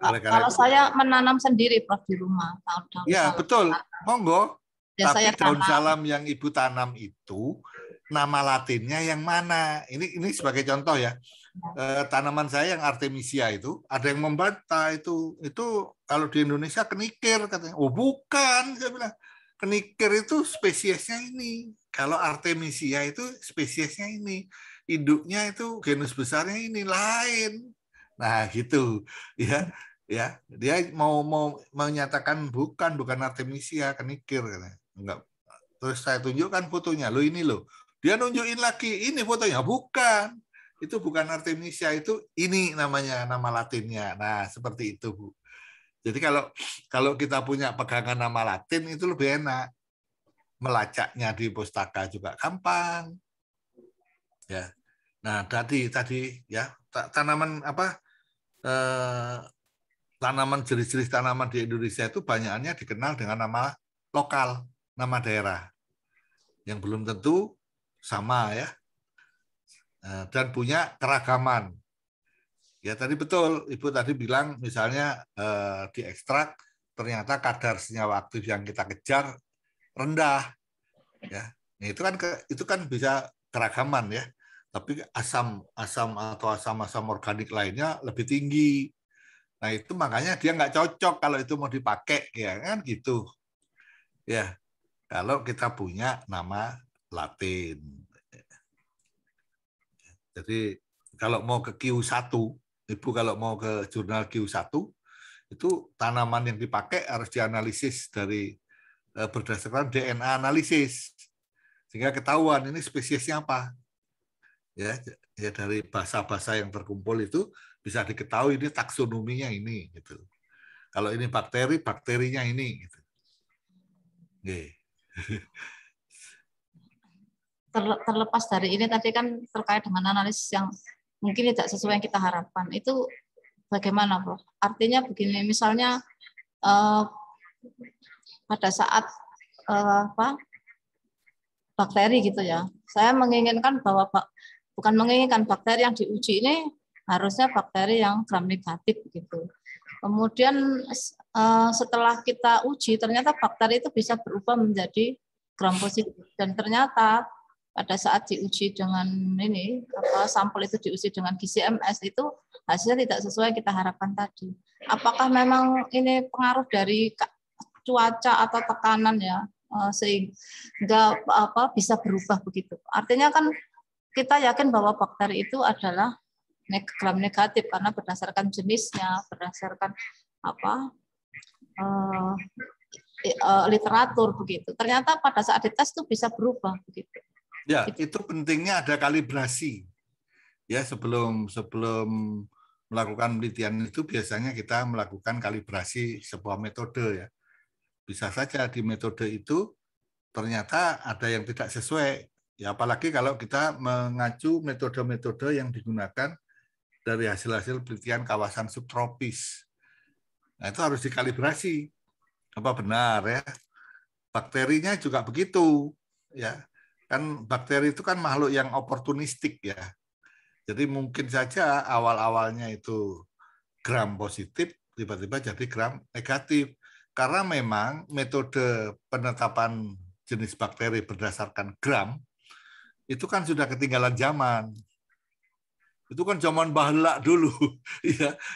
Kalau saya menanam sendiri Prof di rumah daun ya, salam. betul. Monggo. Ya, tapi daun salam yang Ibu tanam itu nama latinnya yang mana? Ini sebagai contoh ya. Tanaman saya yang Artemisia itu ada yang membantah itu kalau di Indonesia kenikir katanya. Oh, bukan, saya bilang. Kenikir itu spesiesnya ini. Kalau Artemisia itu spesiesnya ini. Induknya itu genus besarnya ini lain. Nah, gitu ya. Ya, dia mau menyatakan bukan Artemisia, kenikir katanya. Enggak. Terus saya tunjukkan fotonya. Loh ini loh. Dia nunjukin lagi, ini fotonya bukan. itu bukan Artemisia, itu ini namanya nama latinnya. Nah, seperti itu, Bu. Jadi kalau kita punya pegangan nama Latin itu lebih enak. Melacaknya di pustaka juga gampang. Ya. Nah, tadi ya, tanaman apa? Tanaman jenis-jenis tanaman di Indonesia itu banyaknya dikenal dengan nama lokal, nama daerah. Yang belum tentu sama ya. Dan punya keragaman. Ya tadi betul, Ibu tadi bilang misalnya diekstrak ternyata kadar senyawa aktif yang kita kejar rendah, ya. Nah, itu kan bisa keragaman ya. Tapi asam atau asam organik lainnya lebih tinggi. Nah itu makanya dia nggak cocok kalau itu mau dipakai, ya kan gitu. Ya kalau kita punya nama Latin. Jadi kalau mau ke Q1, Ibu kalau mau ke jurnal Q1, itu tanaman yang dipakai harus dianalisis dari berdasarkan DNA analisis. Sehingga ketahuan ini spesiesnya apa. Ya dari bahasa-bahasa yang terkumpul itu bisa diketahui ini taksonominya ini gitu. Kalau ini bakteri, bakterinya ini gitu. Terlepas dari ini tadi kan terkait dengan analisis yang mungkin tidak sesuai yang kita harapkan. Itu bagaimana, Prof? Artinya begini, misalnya pada saat bakteri gitu ya, saya menginginkan bahwa bukan menginginkan bakteri yang diuji ini harusnya bakteri yang gram negatif gitu. Kemudian setelah kita uji ternyata bakteri itu bisa berubah menjadi gram positif, dan ternyata pada saat diuji dengan ini sampel itu diuji dengan GCMS itu hasilnya tidak sesuai yang kita harapkan tadi. Apakah memang ini pengaruh dari cuaca atau tekanan ya sehingga bisa berubah begitu? Artinya kan kita yakin bahwa bakteri itu adalah gram negatif karena berdasarkan jenisnya, berdasarkan literatur begitu. Ternyata pada saat dites itu bisa berubah begitu. Ya, itu pentingnya ada kalibrasi. Ya, sebelum melakukan penelitian itu biasanya kita melakukan kalibrasi sebuah metode ya. Bisa saja di metode itu ternyata ada yang tidak sesuai. Ya, apalagi kalau kita mengacu metode-metode yang digunakan dari hasil-hasil penelitian kawasan subtropis. Nah, itu harus dikalibrasi. Apa benar ya? Bakterinya juga begitu, ya. Kan bakteri itu kan makhluk yang oportunistik ya. Jadi mungkin saja awal-awalnya itu gram positif, tiba-tiba jadi gram negatif. Karena memang metode penetapan jenis bakteri berdasarkan gram itu kan sudah ketinggalan zaman. Itu kan zaman bahala dulu,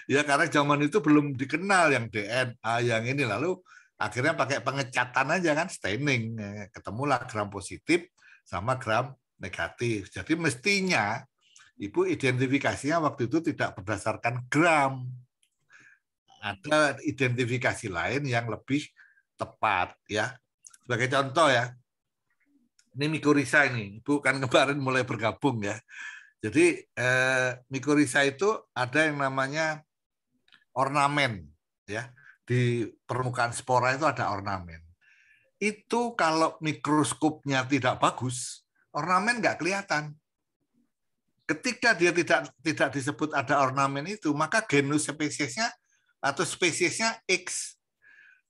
ya karena zaman itu belum dikenal yang DNA, yang ini, lalu akhirnya pakai pengecatan aja kan, staining, ketemulah gram positif sama gram negatif. Jadi mestinya Ibu identifikasinya waktu itu tidak berdasarkan gram, ada identifikasi lain yang lebih tepat ya. Sebagai contoh ya, ini mikorrhiza ini, Ibu kan kemarin mulai bergabung ya. Jadi mikorrhiza itu ada yang namanya ornamen ya, di permukaan spora itu ada ornamen. Itu kalau mikroskopnya tidak bagus, ornamen nggak kelihatan. Ketika dia tidak disebut ada ornamen itu, maka genus spesiesnya atau spesiesnya X.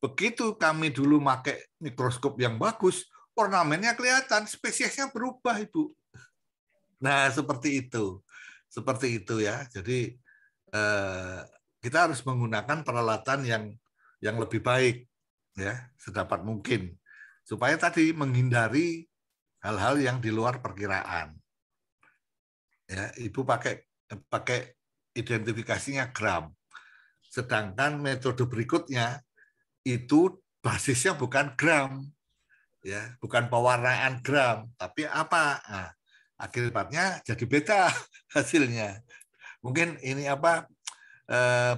Begitu kami dulu pakai mikroskop yang bagus, ornamennya kelihatan, spesiesnya berubah, Ibu. Nah, seperti itu. Seperti itu ya. Jadi kita harus menggunakan peralatan yang lebih baik ya, sedapat mungkin. Supaya tadi menghindari hal-hal yang di luar perkiraan. Ya, Ibu pakai identifikasinya gram. Sedangkan metode berikutnya itu basisnya bukan gram. Ya, bukan pewarnaan gram, tapi apa? Nah, akibatnya jadi beda hasilnya. Mungkin ini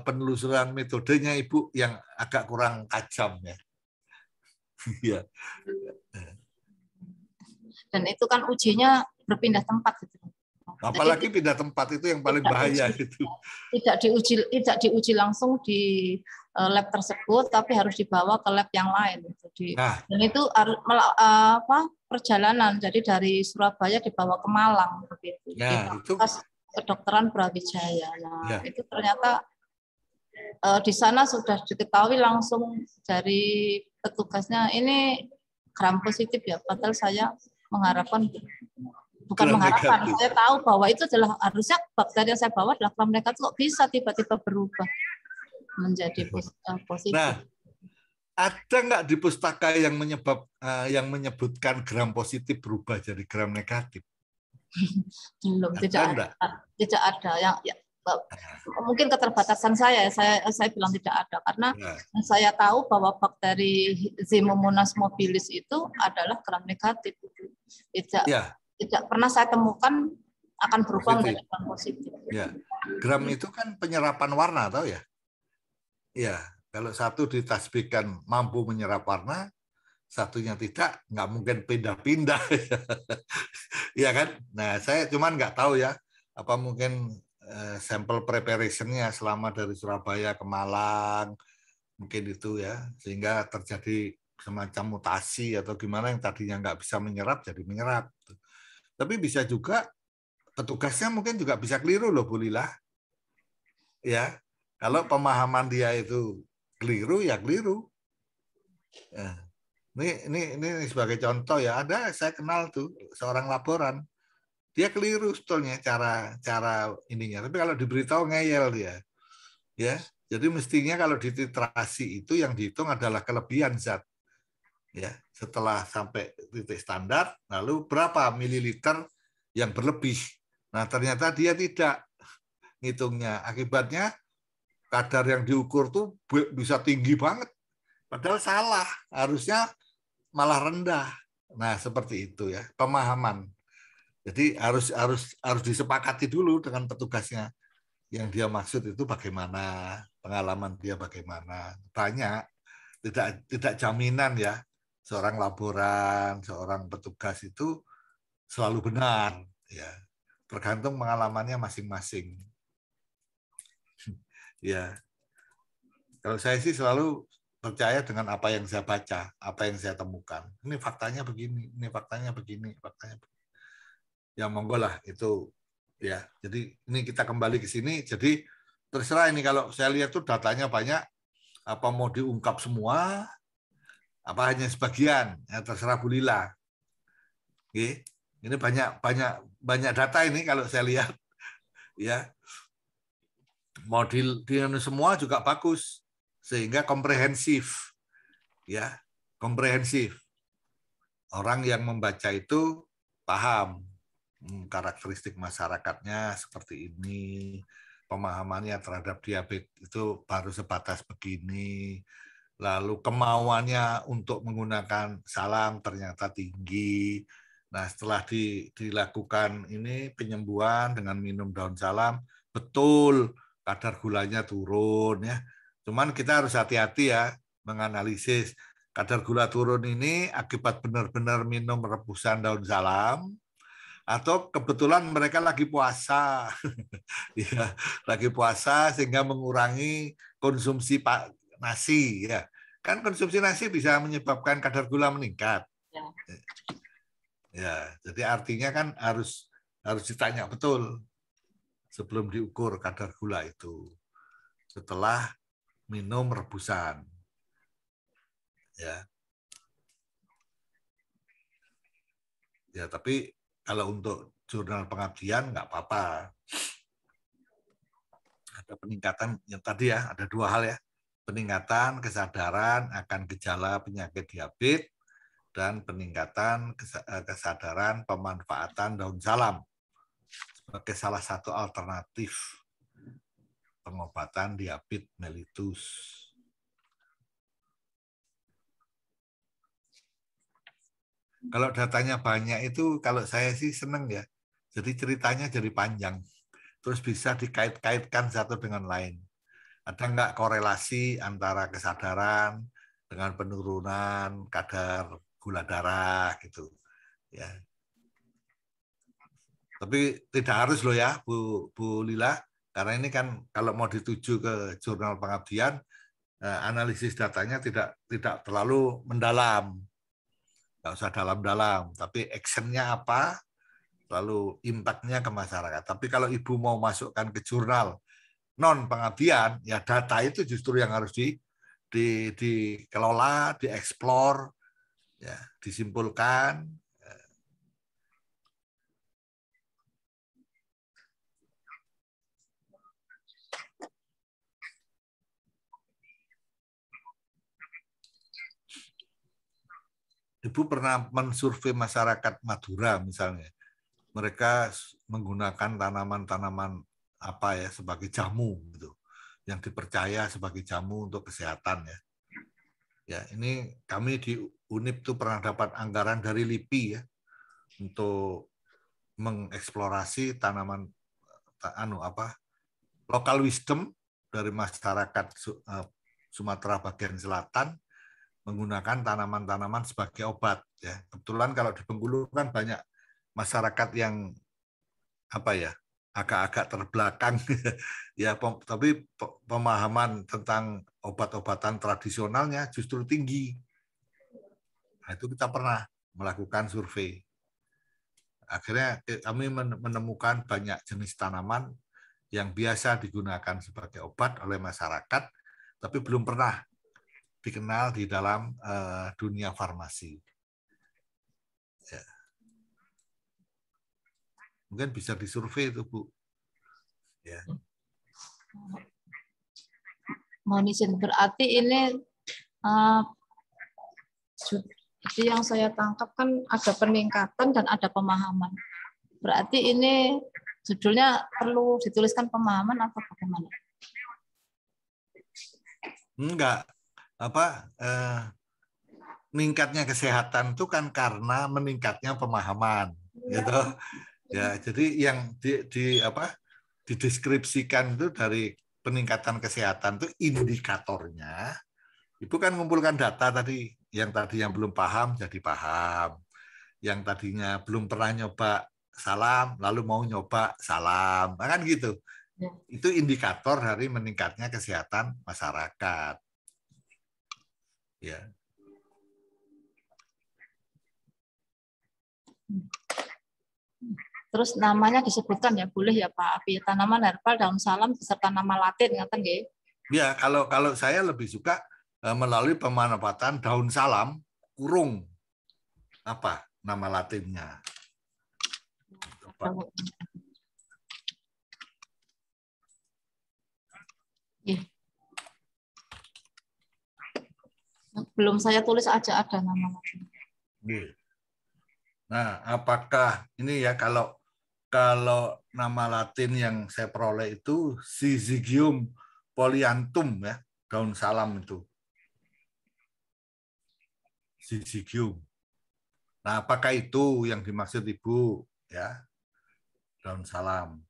penelusuran metodenya Ibu yang agak kurang tajam ya. Iya. Dan itu kan ujinya berpindah tempat gitu. Apalagi pindah tempat itu yang paling bahaya itu. Tidak diuji langsung di lab tersebut, tapi harus dibawa ke lab yang lain. Dan itu harus perjalanan. Jadi dari Surabaya dibawa ke Malang begitu. Di Fakultas Kedokteran Brawijaya. Nah, itu ternyata di sana sudah diketahui langsung dari petugasnya ini gram positif ya. Padahal saya mengharapkan saya tahu bahwa itu adalah harusnya bakteri yang saya bawa adalah gram negatif, kok bisa tiba-tiba berubah menjadi positif. Nah, ada nggak di pustaka yang menyebutkan gram positif berubah jadi gram negatif? Belum, tidak ada. Yang mungkin keterbatasan saya bilang tidak ada karena saya tahu bahwa bakteri Ximomonas mobilis itu adalah gram negatif. Tidak pernah saya temukan akan berubah menjadi gram positif. Ya. Gram itu kan penyerapan warna, tahu ya? Ya, kalau satu ditasbihkan mampu menyerap warna, satunya tidak, nggak mungkin pindah-pindah. Ya kan? Nah, saya cuman nggak tahu ya, apa mungkin sampel preparation-nya selama dari Surabaya ke Malang, mungkin itu ya, sehingga terjadi semacam mutasi atau gimana yang tadinya nggak bisa menyerap jadi menyerap. Tapi bisa juga petugasnya mungkin juga bisa keliru loh, Bu Lila. Ya, kalau pemahaman dia itu keliru ya keliru. Ya. Ini sebagai contoh ya, ada saya kenal tuh seorang laboran, dia keliru sebetulnya cara ininya. Tapi kalau diberitahu ngeyel dia. Ya, jadi mestinya kalau dititrasi itu yang dihitung adalah kelebihan zat. Ya, setelah sampai titik standar, lalu berapa mililiter yang berlebih. Nah, ternyata dia tidak ngitungnya. Akibatnya kadar yang diukur tuh bisa tinggi banget. Padahal salah, harusnya malah rendah. Nah, seperti itu ya, pemahaman. Jadi harus disepakati dulu dengan petugasnya. Yang dia maksud itu bagaimana, pengalaman dia bagaimana. Banyak, tidak jaminan ya. Seorang laboran, seorang petugas itu selalu benar, ya. Tergantung pengalamannya masing-masing. Ya, kalau saya sih selalu percaya dengan apa yang saya baca, apa yang saya temukan. Ini faktanya begini, ini faktanya begini, faktanya begini. Ya monggo lah itu, ya. Jadi ini kita kembali ke sini. Jadi terserah ini kalau saya lihat tuh datanya banyak, apa mau diungkap semua, apa hanya sebagian, ya terserah Bu Lila. Oke. Ini banyak data ini kalau saya lihat, ya. Model di semua juga bagus sehingga komprehensif, ya, komprehensif. Orang yang membaca itu paham karakteristik masyarakatnya seperti ini, pemahamannya terhadap diabetes itu baru sebatas begini. Lalu kemauannya untuk menggunakan salam ternyata tinggi. Nah, setelah dilakukan ini penyembuhan dengan minum daun salam, betul kadar gulanya turun ya. Cuman kita harus hati-hati ya menganalisis kadar gula turun ini akibat benar-benar minum rebusan daun salam atau kebetulan mereka lagi puasa. Ya, lagi puasa sehingga mengurangi konsumsi nasi ya. Kan konsumsi nasi bisa menyebabkan kadar gula meningkat. Ya, jadi artinya kan harus ditanya betul sebelum diukur kadar gula itu. Setelah minum rebusan. Ya. Ya, tapi kalau untuk jurnal pengabdian nggak apa-apa. Ada peningkatan yang tadi ya, ada dua hal ya. Peningkatan kesadaran akan gejala penyakit diabetes dan peningkatan kesadaran pemanfaatan daun salam sebagai salah satu alternatif pengobatan diabetes mellitus. Kalau datanya banyak itu, kalau saya sih seneng ya. Jadi ceritanya jadi panjang. Terus bisa dikait-kaitkan satu dengan lain. Ada nggak korelasi antara kesadaran dengan penurunan kadar gula darah gitu, ya. Tapi tidak harus loh ya, Bu Lila, karena ini kan kalau mau dituju ke jurnal pengabdian, analisis datanya tidak terlalu mendalam, nggak usah dalam-dalam, tapi actionnya apa, lalu impact-nya ke masyarakat. Tapi kalau Ibu mau masukkan ke jurnal non pengabdian, ya data itu justru yang harus dikelola, dieksplor, ya, disimpulkan. Ibu pernah mensurvei masyarakat Madura misalnya. Mereka menggunakan tanaman-tanaman apa ya sebagai jamu gitu. Yang dipercaya sebagai jamu untuk kesehatan ya. Ya, ini kami di UNIP tuh pernah dapat anggaran dari LIPI ya untuk mengeksplorasi tanaman lokal wisdom dari masyarakat Sumatera bagian selatan menggunakan tanaman-tanaman sebagai obat ya. Kebetulan kalau di Bengkulu kan banyak masyarakat yang apa ya agak-agak terbelakang ya, tapi pemahaman tentang obat-obatan tradisionalnya justru tinggi. Nah, itu kita pernah melakukan survei. Akhirnya kami menemukan banyak jenis tanaman yang biasa digunakan sebagai obat oleh masyarakat, tapi belum pernah dikenal di dalam dunia farmasi. Ya. Mungkin bisa disurvei itu, Bu. Ya. Mohon izin, berarti ini jadi yang saya tangkap kan ada peningkatan dan ada pemahaman. Berarti ini judulnya perlu dituliskan pemahaman atau bagaimana? Enggak. Meningkatnya kesehatan itu kan karena meningkatnya pemahaman, gitu. Ya, jadi yang dideskripsikan itu dari peningkatan kesehatan itu indikatornya. Ibu kan mengumpulkan data tadi, yang belum paham jadi paham, yang tadinya belum pernah nyoba salam lalu mau nyoba salam, nah, kan gitu. Itu indikator dari meningkatnya kesehatan masyarakat. Ya. Terus namanya disebutkan ya, boleh ya Pak Abi, tanaman herbal daun salam beserta nama Latin, ngaten nggih? Ya, kalau saya lebih suka melalui pemanfaatan daun salam kurung apa nama latinnya. Coba. Belum saya tulis aja ada nama latin. Nah, apakah ini ya kalau nama Latin yang saya peroleh itu Syzygium polyanthum ya, daun salam itu. Syzygium. Nah, apakah itu yang dimaksud Ibu ya? Daun salam.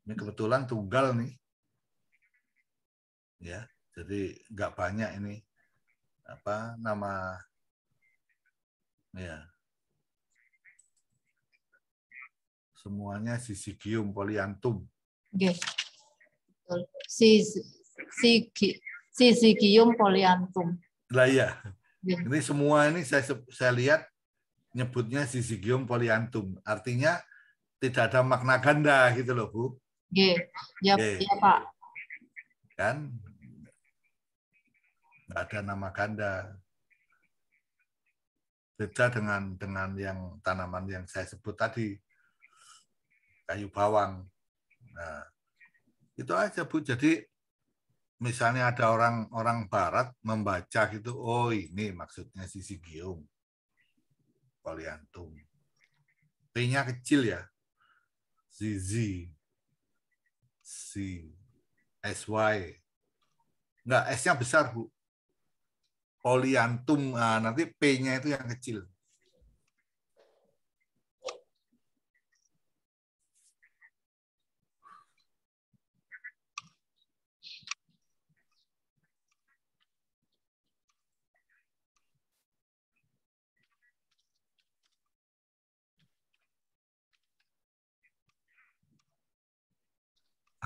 Ini kebetulan tunggal nih. Ya, jadi nggak banyak ini apa nama ya. Semuanya Syzygium polyanthum. Nggih. Syzygium polyanthum. Lah ya. Ini semua ini saya lihat nyebutnya Syzygium polyanthum. Artinya tidak ada makna ganda gitu loh, Bu. Ya, ya Pak. Kan nggak ada nama ganda. Beda dengan yang tanaman yang saya sebut tadi, kayu bawang. Nah, itu aja, Bu. Jadi misalnya ada orang Barat membaca gitu, oh ini maksudnya Syzygium polyanthum. P-nya kecil ya. ZZ. C. SY. Enggak, S-nya besar, Bu. Polyanthum, nah, nanti P-nya itu yang kecil.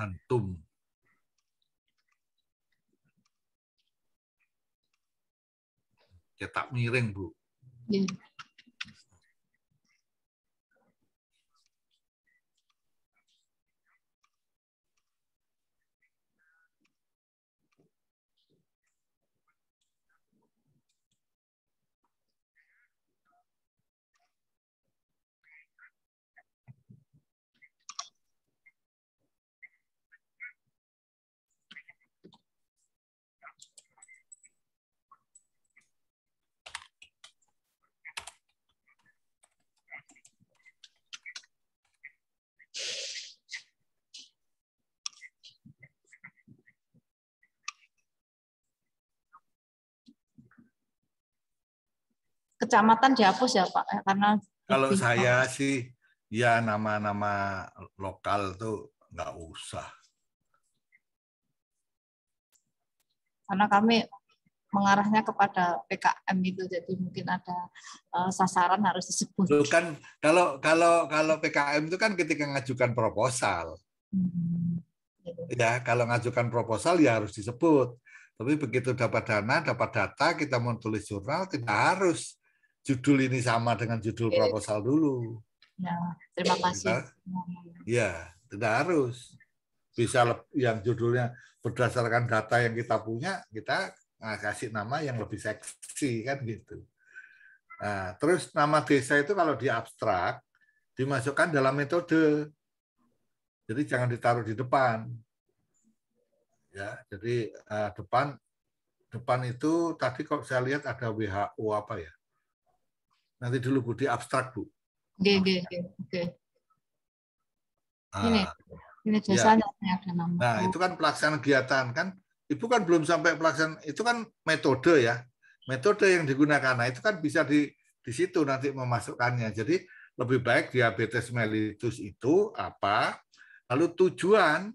Antum. Cetak miring, Bu. Iya. Kecamatan dihapus ya Pak, karena Kalau lebih saya sih, ya nama-nama lokal tuh nggak usah. karena kami mengarahnya kepada PKM itu, jadi mungkin ada sasaran harus disebut. Loh kan kalau PKM itu kan ketika ngajukan proposal. Ya, kalau ngajukan proposal ya harus disebut. Tapi begitu dapat dana, dapat data, kita mau tulis jurnal, tidak harus judul ini sama dengan judul proposal dulu. Ya, terima kasih. Ya, tidak harus. Bisa yang judulnya berdasarkan data yang kita punya, kita kasih nama yang lebih seksi kan gitu. Nah, terus nama desa itu kalau di abstrak dimasukkan dalam metode. Jadi jangan ditaruh di depan. Ya, jadi depan itu tadi kok saya lihat ada WHO apa ya? Nanti dulu Bu di abstrak Bu. Oke. Ini Ya. desanya ada nama. Nah, itu kan pelaksanaan kegiatan kan. Ibu kan belum sampai pelaksanaan, itu kan metode ya. Metode yang digunakan. Nah, itu kan bisa di situ nanti memasukkannya. Jadi lebih baik diabetes mellitus itu apa? Lalu tujuan.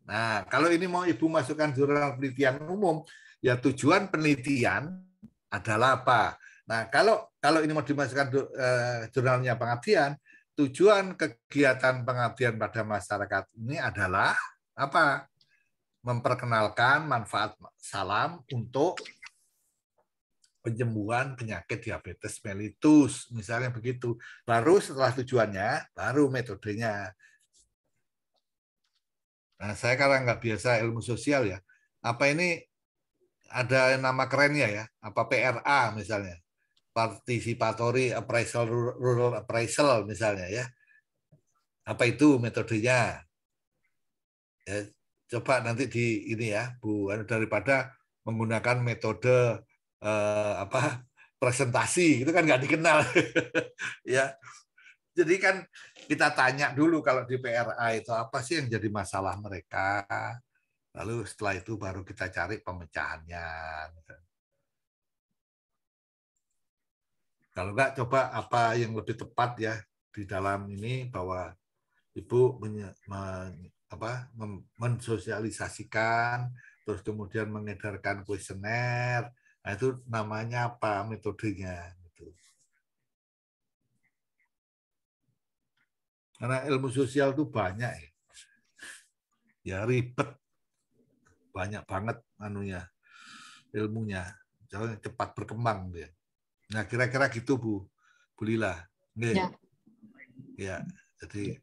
Nah, kalau ini mau Ibu masukkan jurnal penelitian umum, ya tujuan penelitian adalah apa? Nah, kalau ini mau dimasukkan jurnalnya pengabdian, tujuan kegiatan pengabdian pada masyarakat ini adalah apa? Memperkenalkan manfaat salam untuk penyembuhan penyakit diabetes mellitus, misalnya begitu. Baru setelah tujuannya, baru metodenya. Nah, saya karena nggak biasa ilmu sosial ya, apa ini ada nama kerennya ya, apa PRA misalnya, Participatory Appraisal, Rural Appraisal misalnya ya, apa itu metodenya? Ya, coba nanti di ini ya, Bu, daripada menggunakan metode presentasi, itu kan nggak dikenal, ya. Jadi kan kita tanya dulu kalau di PRA itu apa sih yang jadi masalah mereka. Lalu setelah itu baru kita cari pemecahannya. Kalau enggak, coba apa yang lebih tepat ya di dalam ini bahwa Ibu mensosialisasikan, terus kemudian mengedarkan kuesioner. Nah, itu namanya apa metodenya? Gitu. Karena ilmu sosial itu banyak ya ribet. Banyak banget ilmunya, jangan cepat berkembang dia. Nah kira-kira gitu Bu Lila. Ya, jadi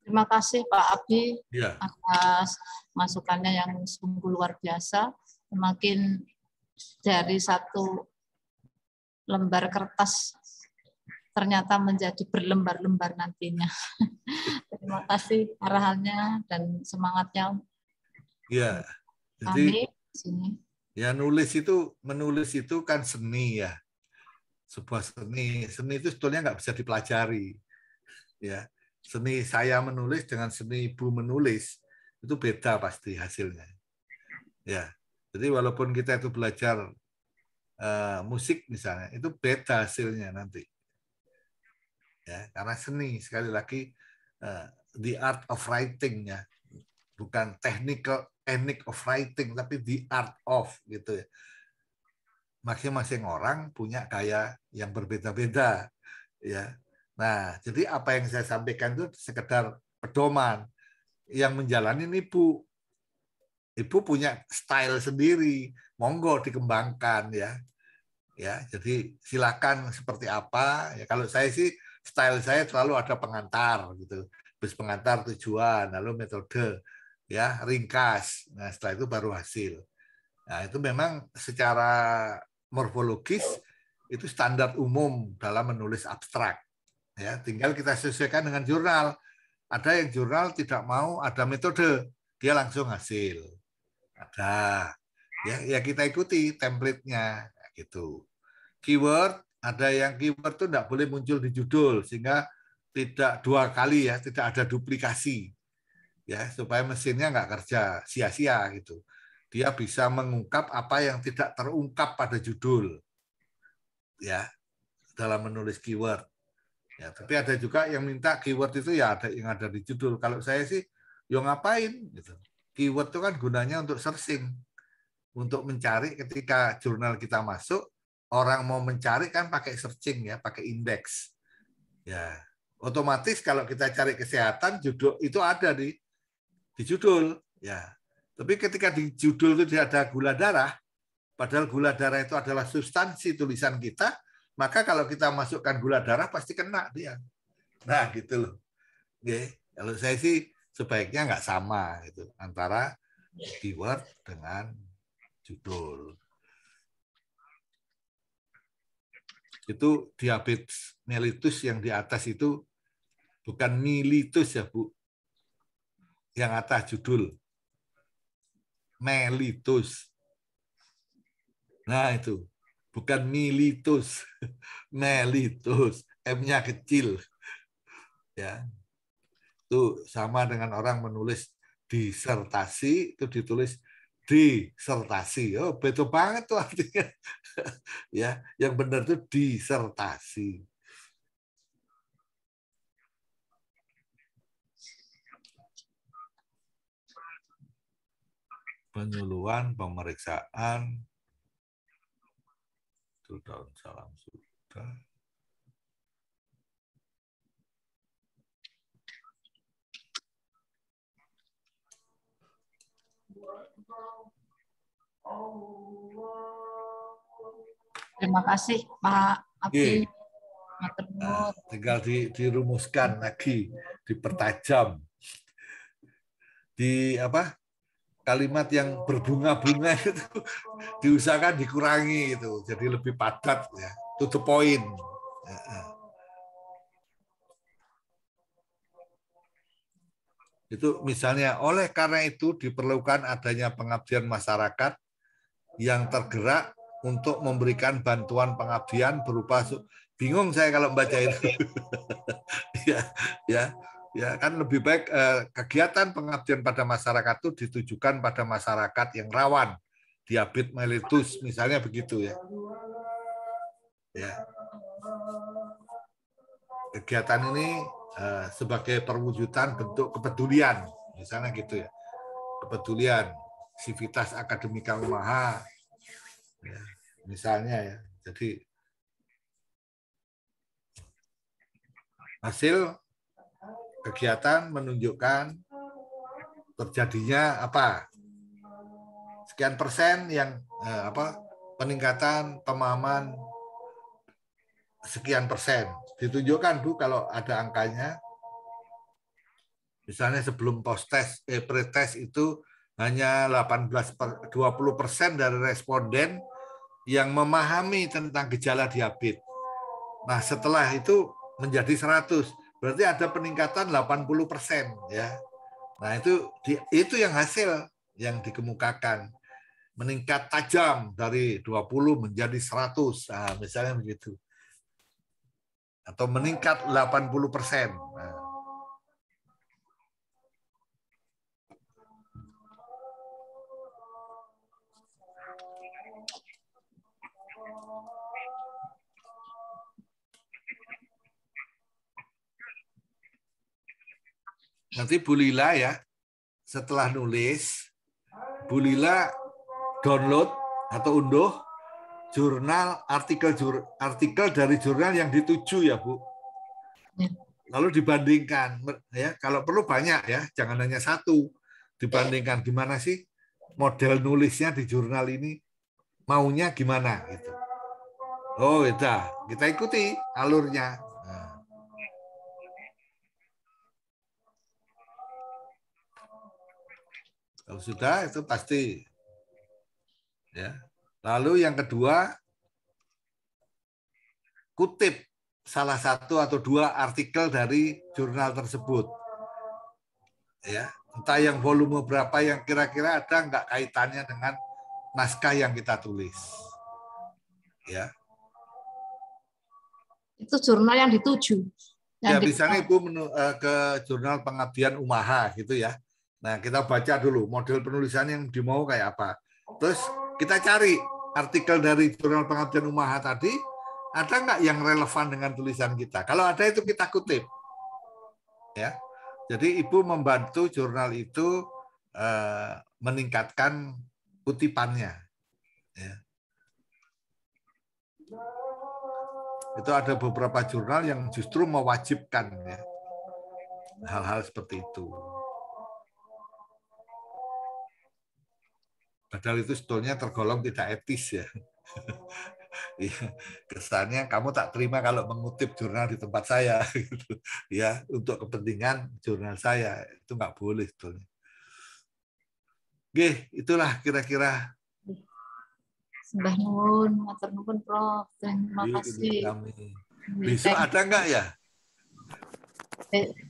terima kasih Pak Abdi ya. atas masukannya yang sungguh luar biasa. Semakin dari satu lembar kertas ternyata menjadi berlembar-lembar nantinya. Terima kasih arahannya dan semangatnya. Ya, Kami jadi sini. Ya menulis itu kan seni ya, sebuah seni. Seni itu sebetulnya nggak bisa dipelajari. Ya, seni saya menulis dengan seni Ibu menulis itu beda pasti hasilnya. Ya, jadi walaupun kita itu belajar musik misalnya, itu beda hasilnya nanti. Ya, karena seni sekali lagi the art of writing ya, bukan technique of writing, tapi the art of gitu ya. Masing-masing orang punya gaya yang berbeda-beda ya. Nah, jadi apa yang saya sampaikan itu sekedar pedoman. Yang menjalani Ibu. Ibu punya style sendiri, monggo dikembangkan ya. Ya, jadi silakan seperti apa. Ya, kalau saya sih style saya selalu ada pengantar gitu. Bus pengantar tujuan, lalu metode ya, ringkas. Nah, setelah itu baru hasil. Nah, itu memang secara morfologis itu standar umum dalam menulis abstrak. Ya, tinggal kita sesuaikan dengan jurnal. Ada yang jurnal tidak mau ada metode, dia langsung hasil. Ada. Ya kita ikuti template-nya gitu. Keyword, ada yang keyword itu tidak boleh muncul di judul sehingga tidak 2 kali ya, tidak ada duplikasi. Ya, supaya mesinnya nggak kerja sia-sia gitu. Dia bisa mengungkap apa yang tidak terungkap pada judul. Ya, dalam menulis keyword. Ya, tapi ada juga yang minta keyword itu ya ada yang ada di judul. Kalau saya sih, yo ngapain gitu. Keyword itu kan gunanya untuk searching, untuk mencari ketika jurnal kita masuk, orang mau mencari kan pakai searching ya, pakai indeks. Ya, otomatis kalau kita cari kesehatan, judul itu ada di judul. Ya, tapi ketika di judul itu tidak ada gula darah, padahal gula darah itu adalah substansi tulisan kita, maka kalau kita masukkan gula darah pasti kena dia. Nah, gitu loh. Oke. Kalau saya sih sebaiknya nggak sama gitu antara keyword dengan judul. Itu diabetes mellitus yang di atas itu bukan mellitus ya, Bu. Yang atas judul. Mellitus. Nah, itu. Bukan mellitus. Mellitus. M-nya kecil. Ya. Itu sama dengan orang menulis disertasi, itu ditulis disertasi. Oh, betul banget tuh artinya. Ya, yang benar itu disertasi. Penyuluhan, pemeriksaan. Itu daun salam sudah. Terima kasih Pak Abdi. Nah, tinggal dirumuskan lagi, dipertajam. Di apa? Kalimat yang berbunga-bunga itu diusahakan dikurangi itu, jadi lebih padat ya. To the point. Itu misalnya oleh karena itu diperlukan adanya pengabdian masyarakat yang tergerak untuk memberikan bantuan pengabdian berupa bingung saya kalau membaca itu. ya kan lebih baik kegiatan pengabdian pada masyarakat itu ditujukan pada masyarakat yang rawan diabetes mellitus misalnya begitu ya. Ya. Kegiatan ini sebagai perwujudan bentuk kepedulian misalnya gitu ya. Kepedulian Civitas Academica Umaha ya, misalnya ya. Jadi hasil kegiatan menunjukkan terjadinya apa sekian persen yang peningkatan pemahaman sekian persen ditunjukkan Bu kalau ada angkanya. Misalnya sebelum post-test, pre-test itu hanya 20% dari responden yang memahami tentang gejala diabetes. Nah, setelah itu menjadi 100, berarti ada peningkatan 80% ya. Nah, itu yang hasil yang dikemukakan. Meningkat tajam dari 20 menjadi 100. Nah, misalnya begitu. Atau meningkat 80%. Nah. Nanti Bu Lila ya, setelah nulis, Bu Lila download atau unduh jurnal artikel dari jurnal yang dituju ya Bu. Lalu dibandingkan, ya kalau perlu banyak ya, jangan hanya satu. Dibandingkan gimana sih model nulisnya di jurnal ini, maunya gimana gitu. Oh, kita ikuti alurnya. Nah. Kalau sudah itu pasti ya. Lalu yang kedua, kutip salah satu atau dua artikel dari jurnal tersebut. Ya, entah yang volume berapa yang kira-kira ada nggak kaitannya dengan naskah yang kita tulis. Ya. Itu jurnal yang dituju. Ya, misalnya Ibu ke jurnal Pengabdian Umaha gitu ya. Nah, kita baca dulu model penulisan yang dimau kayak apa. Terus kita cari artikel dari jurnal Pengabdian Umaha tadi, ada nggak yang relevan dengan tulisan kita? Kalau ada itu kita kutip. Ya. Jadi Ibu membantu jurnal itu meningkatkan kutipannya. Ya. Itu ada beberapa jurnal yang justru mewajibkan ya, hal-hal seperti itu. Padahal itu sebetulnya tergolong tidak etis ya. Kesannya kamu tak terima kalau mengutip jurnal di tempat saya, gitu. Ya, untuk kepentingan jurnal saya itu nggak boleh sebetulnya. Oke, itulah kira-kira. Sembah nuwun, matur nuwun Prof. Terima kasih. Besok ada nggak ya?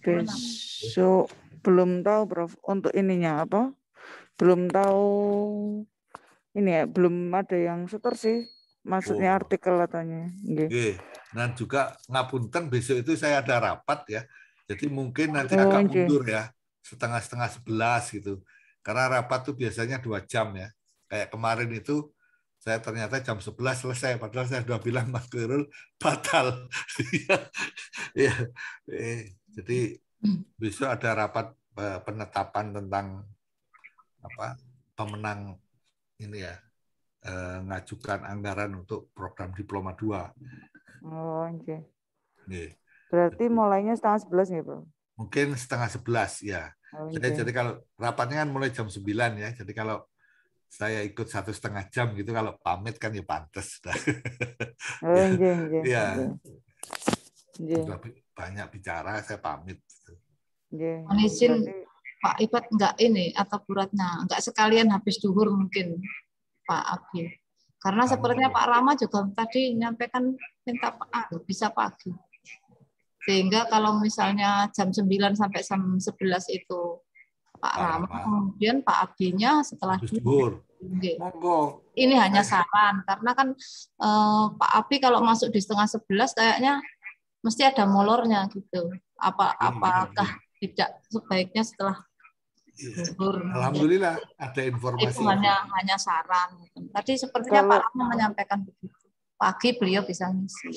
Besok belum tahu Prof. Untuk ininya apa? Belum tahu ini ya, belum ada yang setor sih. Maksudnya artikel katanya. Oke. Dan juga ngapunten besok itu saya ada rapat ya. Jadi mungkin nanti agak mundur ya. Setengah 11 gitu. Karena rapat tuh biasanya 2 jam ya. Kayak kemarin itu saya ternyata jam 11 selesai. Padahal saya sudah bilang Mas Khairul batal. Ya. Jadi besok ada rapat penetapan tentang apa pemenang ini ya, ngajukan anggaran untuk program Diploma 2. Oh, oke. Okay. Berarti mulainya setengah 11 nih, Bro? Mungkin setengah 11 ya. Oh, Jadi kalau rapatnya kan mulai jam 9 ya. Jadi kalau saya ikut 1,5 jam gitu, kalau pamit kan ya pantes. Oh, ya. Sudah banyak bicara, saya pamit. Izin Pak Ibat enggak ini atau buratnya enggak sekalian habis duhur mungkin Pak Abi. Karena sepertinya Pak Rama juga tadi menyampaikan minta bisa pagi. Sehingga kalau misalnya jam 9 sampai jam 11 itu Pak Rama, kemudian Pak Abinya setelah duhur. Ini hanya saran karena kan Pak Abi kalau masuk di setengah 11 kayaknya mesti ada molornya gitu. Apakah tidak sebaiknya setelah duhur? Alhamdulillah ada informasi. Itu hanya saran. Tadi sepertinya Pak Rama menyampaikan begitu. Pagi beliau bisa ngisi.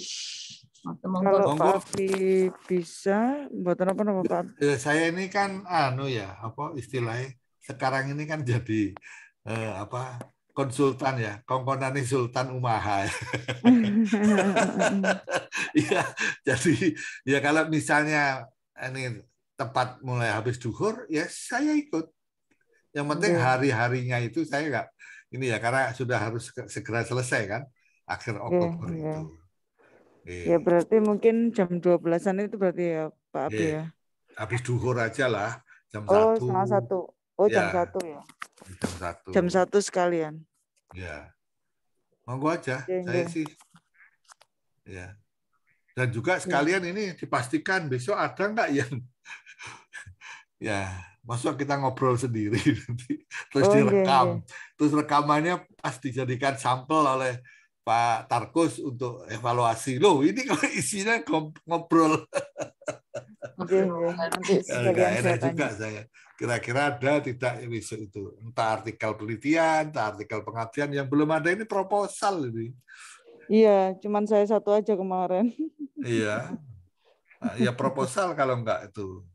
Kalau Pak Abi bisa, buat apa Pak? Saya ini kan istilahnya sekarang ini kan jadi konsultan ya, kongkonani Sultan Umaha. Ya, jadi ya kalau misalnya ini tepat mulai habis duhur, ya saya ikut. Yang penting hari-harinya itu saya nggak ini ya, karena sudah harus segera selesai kan akhir Oktober itu. Ya berarti mungkin jam 12-an itu berarti ya Pak Abi ya. Habis duhur aja lah, jam 1. Oh, setengah 1. Oh, jam 1 ya. Jam 1 sekalian. Ya. Monggo aja, saya sih. Ya. Dan juga sekalian ini dipastikan besok ada nggak yang ya, masuk kita ngobrol sendiri nanti terus direkam. Terus rekamannya pas dijadikan sampel oleh Pak Tarkus untuk evaluasi. Loh, ini kalau isinya ngobrol. Nggak enak juga saya. Kira-kira ada tidak besok itu? Entah artikel penelitian, entah artikel pengabdian yang belum ada ini proposal ini. Iya, cuman saya satu aja kemarin. Iya. Nah, ya proposal kalau enggak itu.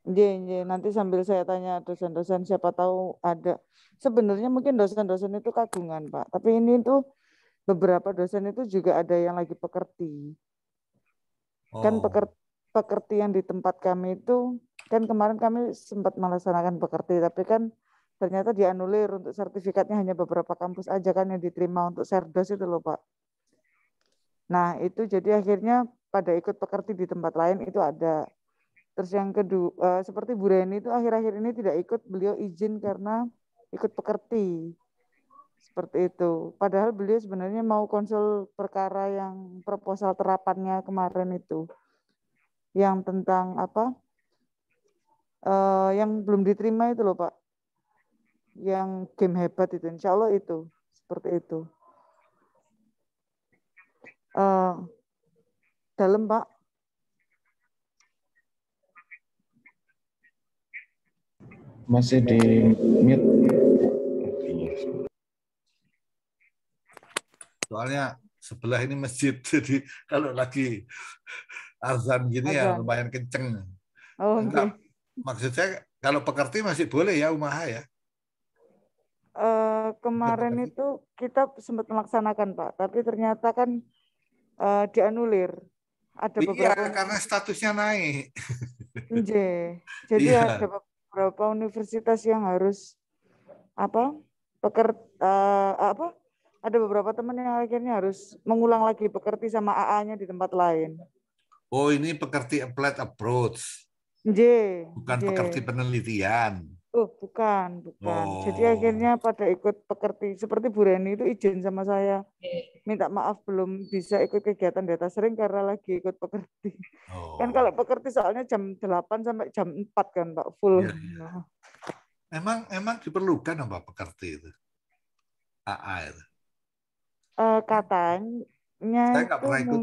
Iya, nanti sambil saya tanya dosen-dosen siapa tahu ada. Sebenarnya mungkin dosen-dosen itu kagungan, Pak. Tapi ini tuh beberapa dosen itu juga ada yang lagi pekerti. Kan pekerti yang di tempat kami itu, kan kemarin kami sempat melaksanakan pekerti, tapi kan ternyata dianulir untuk sertifikatnya hanya beberapa kampus aja kan yang diterima untuk serdos itu loh Pak. Nah itu jadi akhirnya pada ikut pekerti di tempat lain itu ada. Terus yang kedua, seperti Bu Reni itu akhir-akhir ini tidak ikut, beliau izin karena ikut pekerti. Seperti itu. Padahal beliau sebenarnya mau konsul perkara yang proposal terapannya kemarin itu. Yang tentang apa? Yang belum diterima itu loh Pak. Yang game hebat itu. Insya Allah itu. Seperti itu. Dalam Pak. Masih di mute. Soalnya sebelah ini masjid, jadi kalau lagi azan gini ya lumayan kenceng. Oh, enggak, maksud saya kalau pekerti masih boleh ya Umaha ya? Kemarin itu kita sempat melaksanakan Pak, tapi ternyata kan dianulir. Ada beberapa karena statusnya naik. Jadi ada beberapa universitas yang harus ada beberapa teman yang akhirnya harus mengulang lagi pekerti sama AA-nya di tempat lain. Oh, ini pekerti applied approach. Bukan pekerti penelitian. Oh, bukan. Oh. Jadi akhirnya pada ikut pekerti. Seperti Bu Reni itu izin sama saya. Minta maaf belum bisa ikut kegiatan data sering karena lagi ikut pekerti. Oh. Kan kalau pekerti soalnya jam 8 sampai jam 4 kan Pak, full. Ya, ya. Emang diperlukan apa pekerti itu? AA itu? Katanya saya nggak pernah ikut.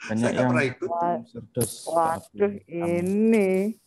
Banyak yang waduh, ini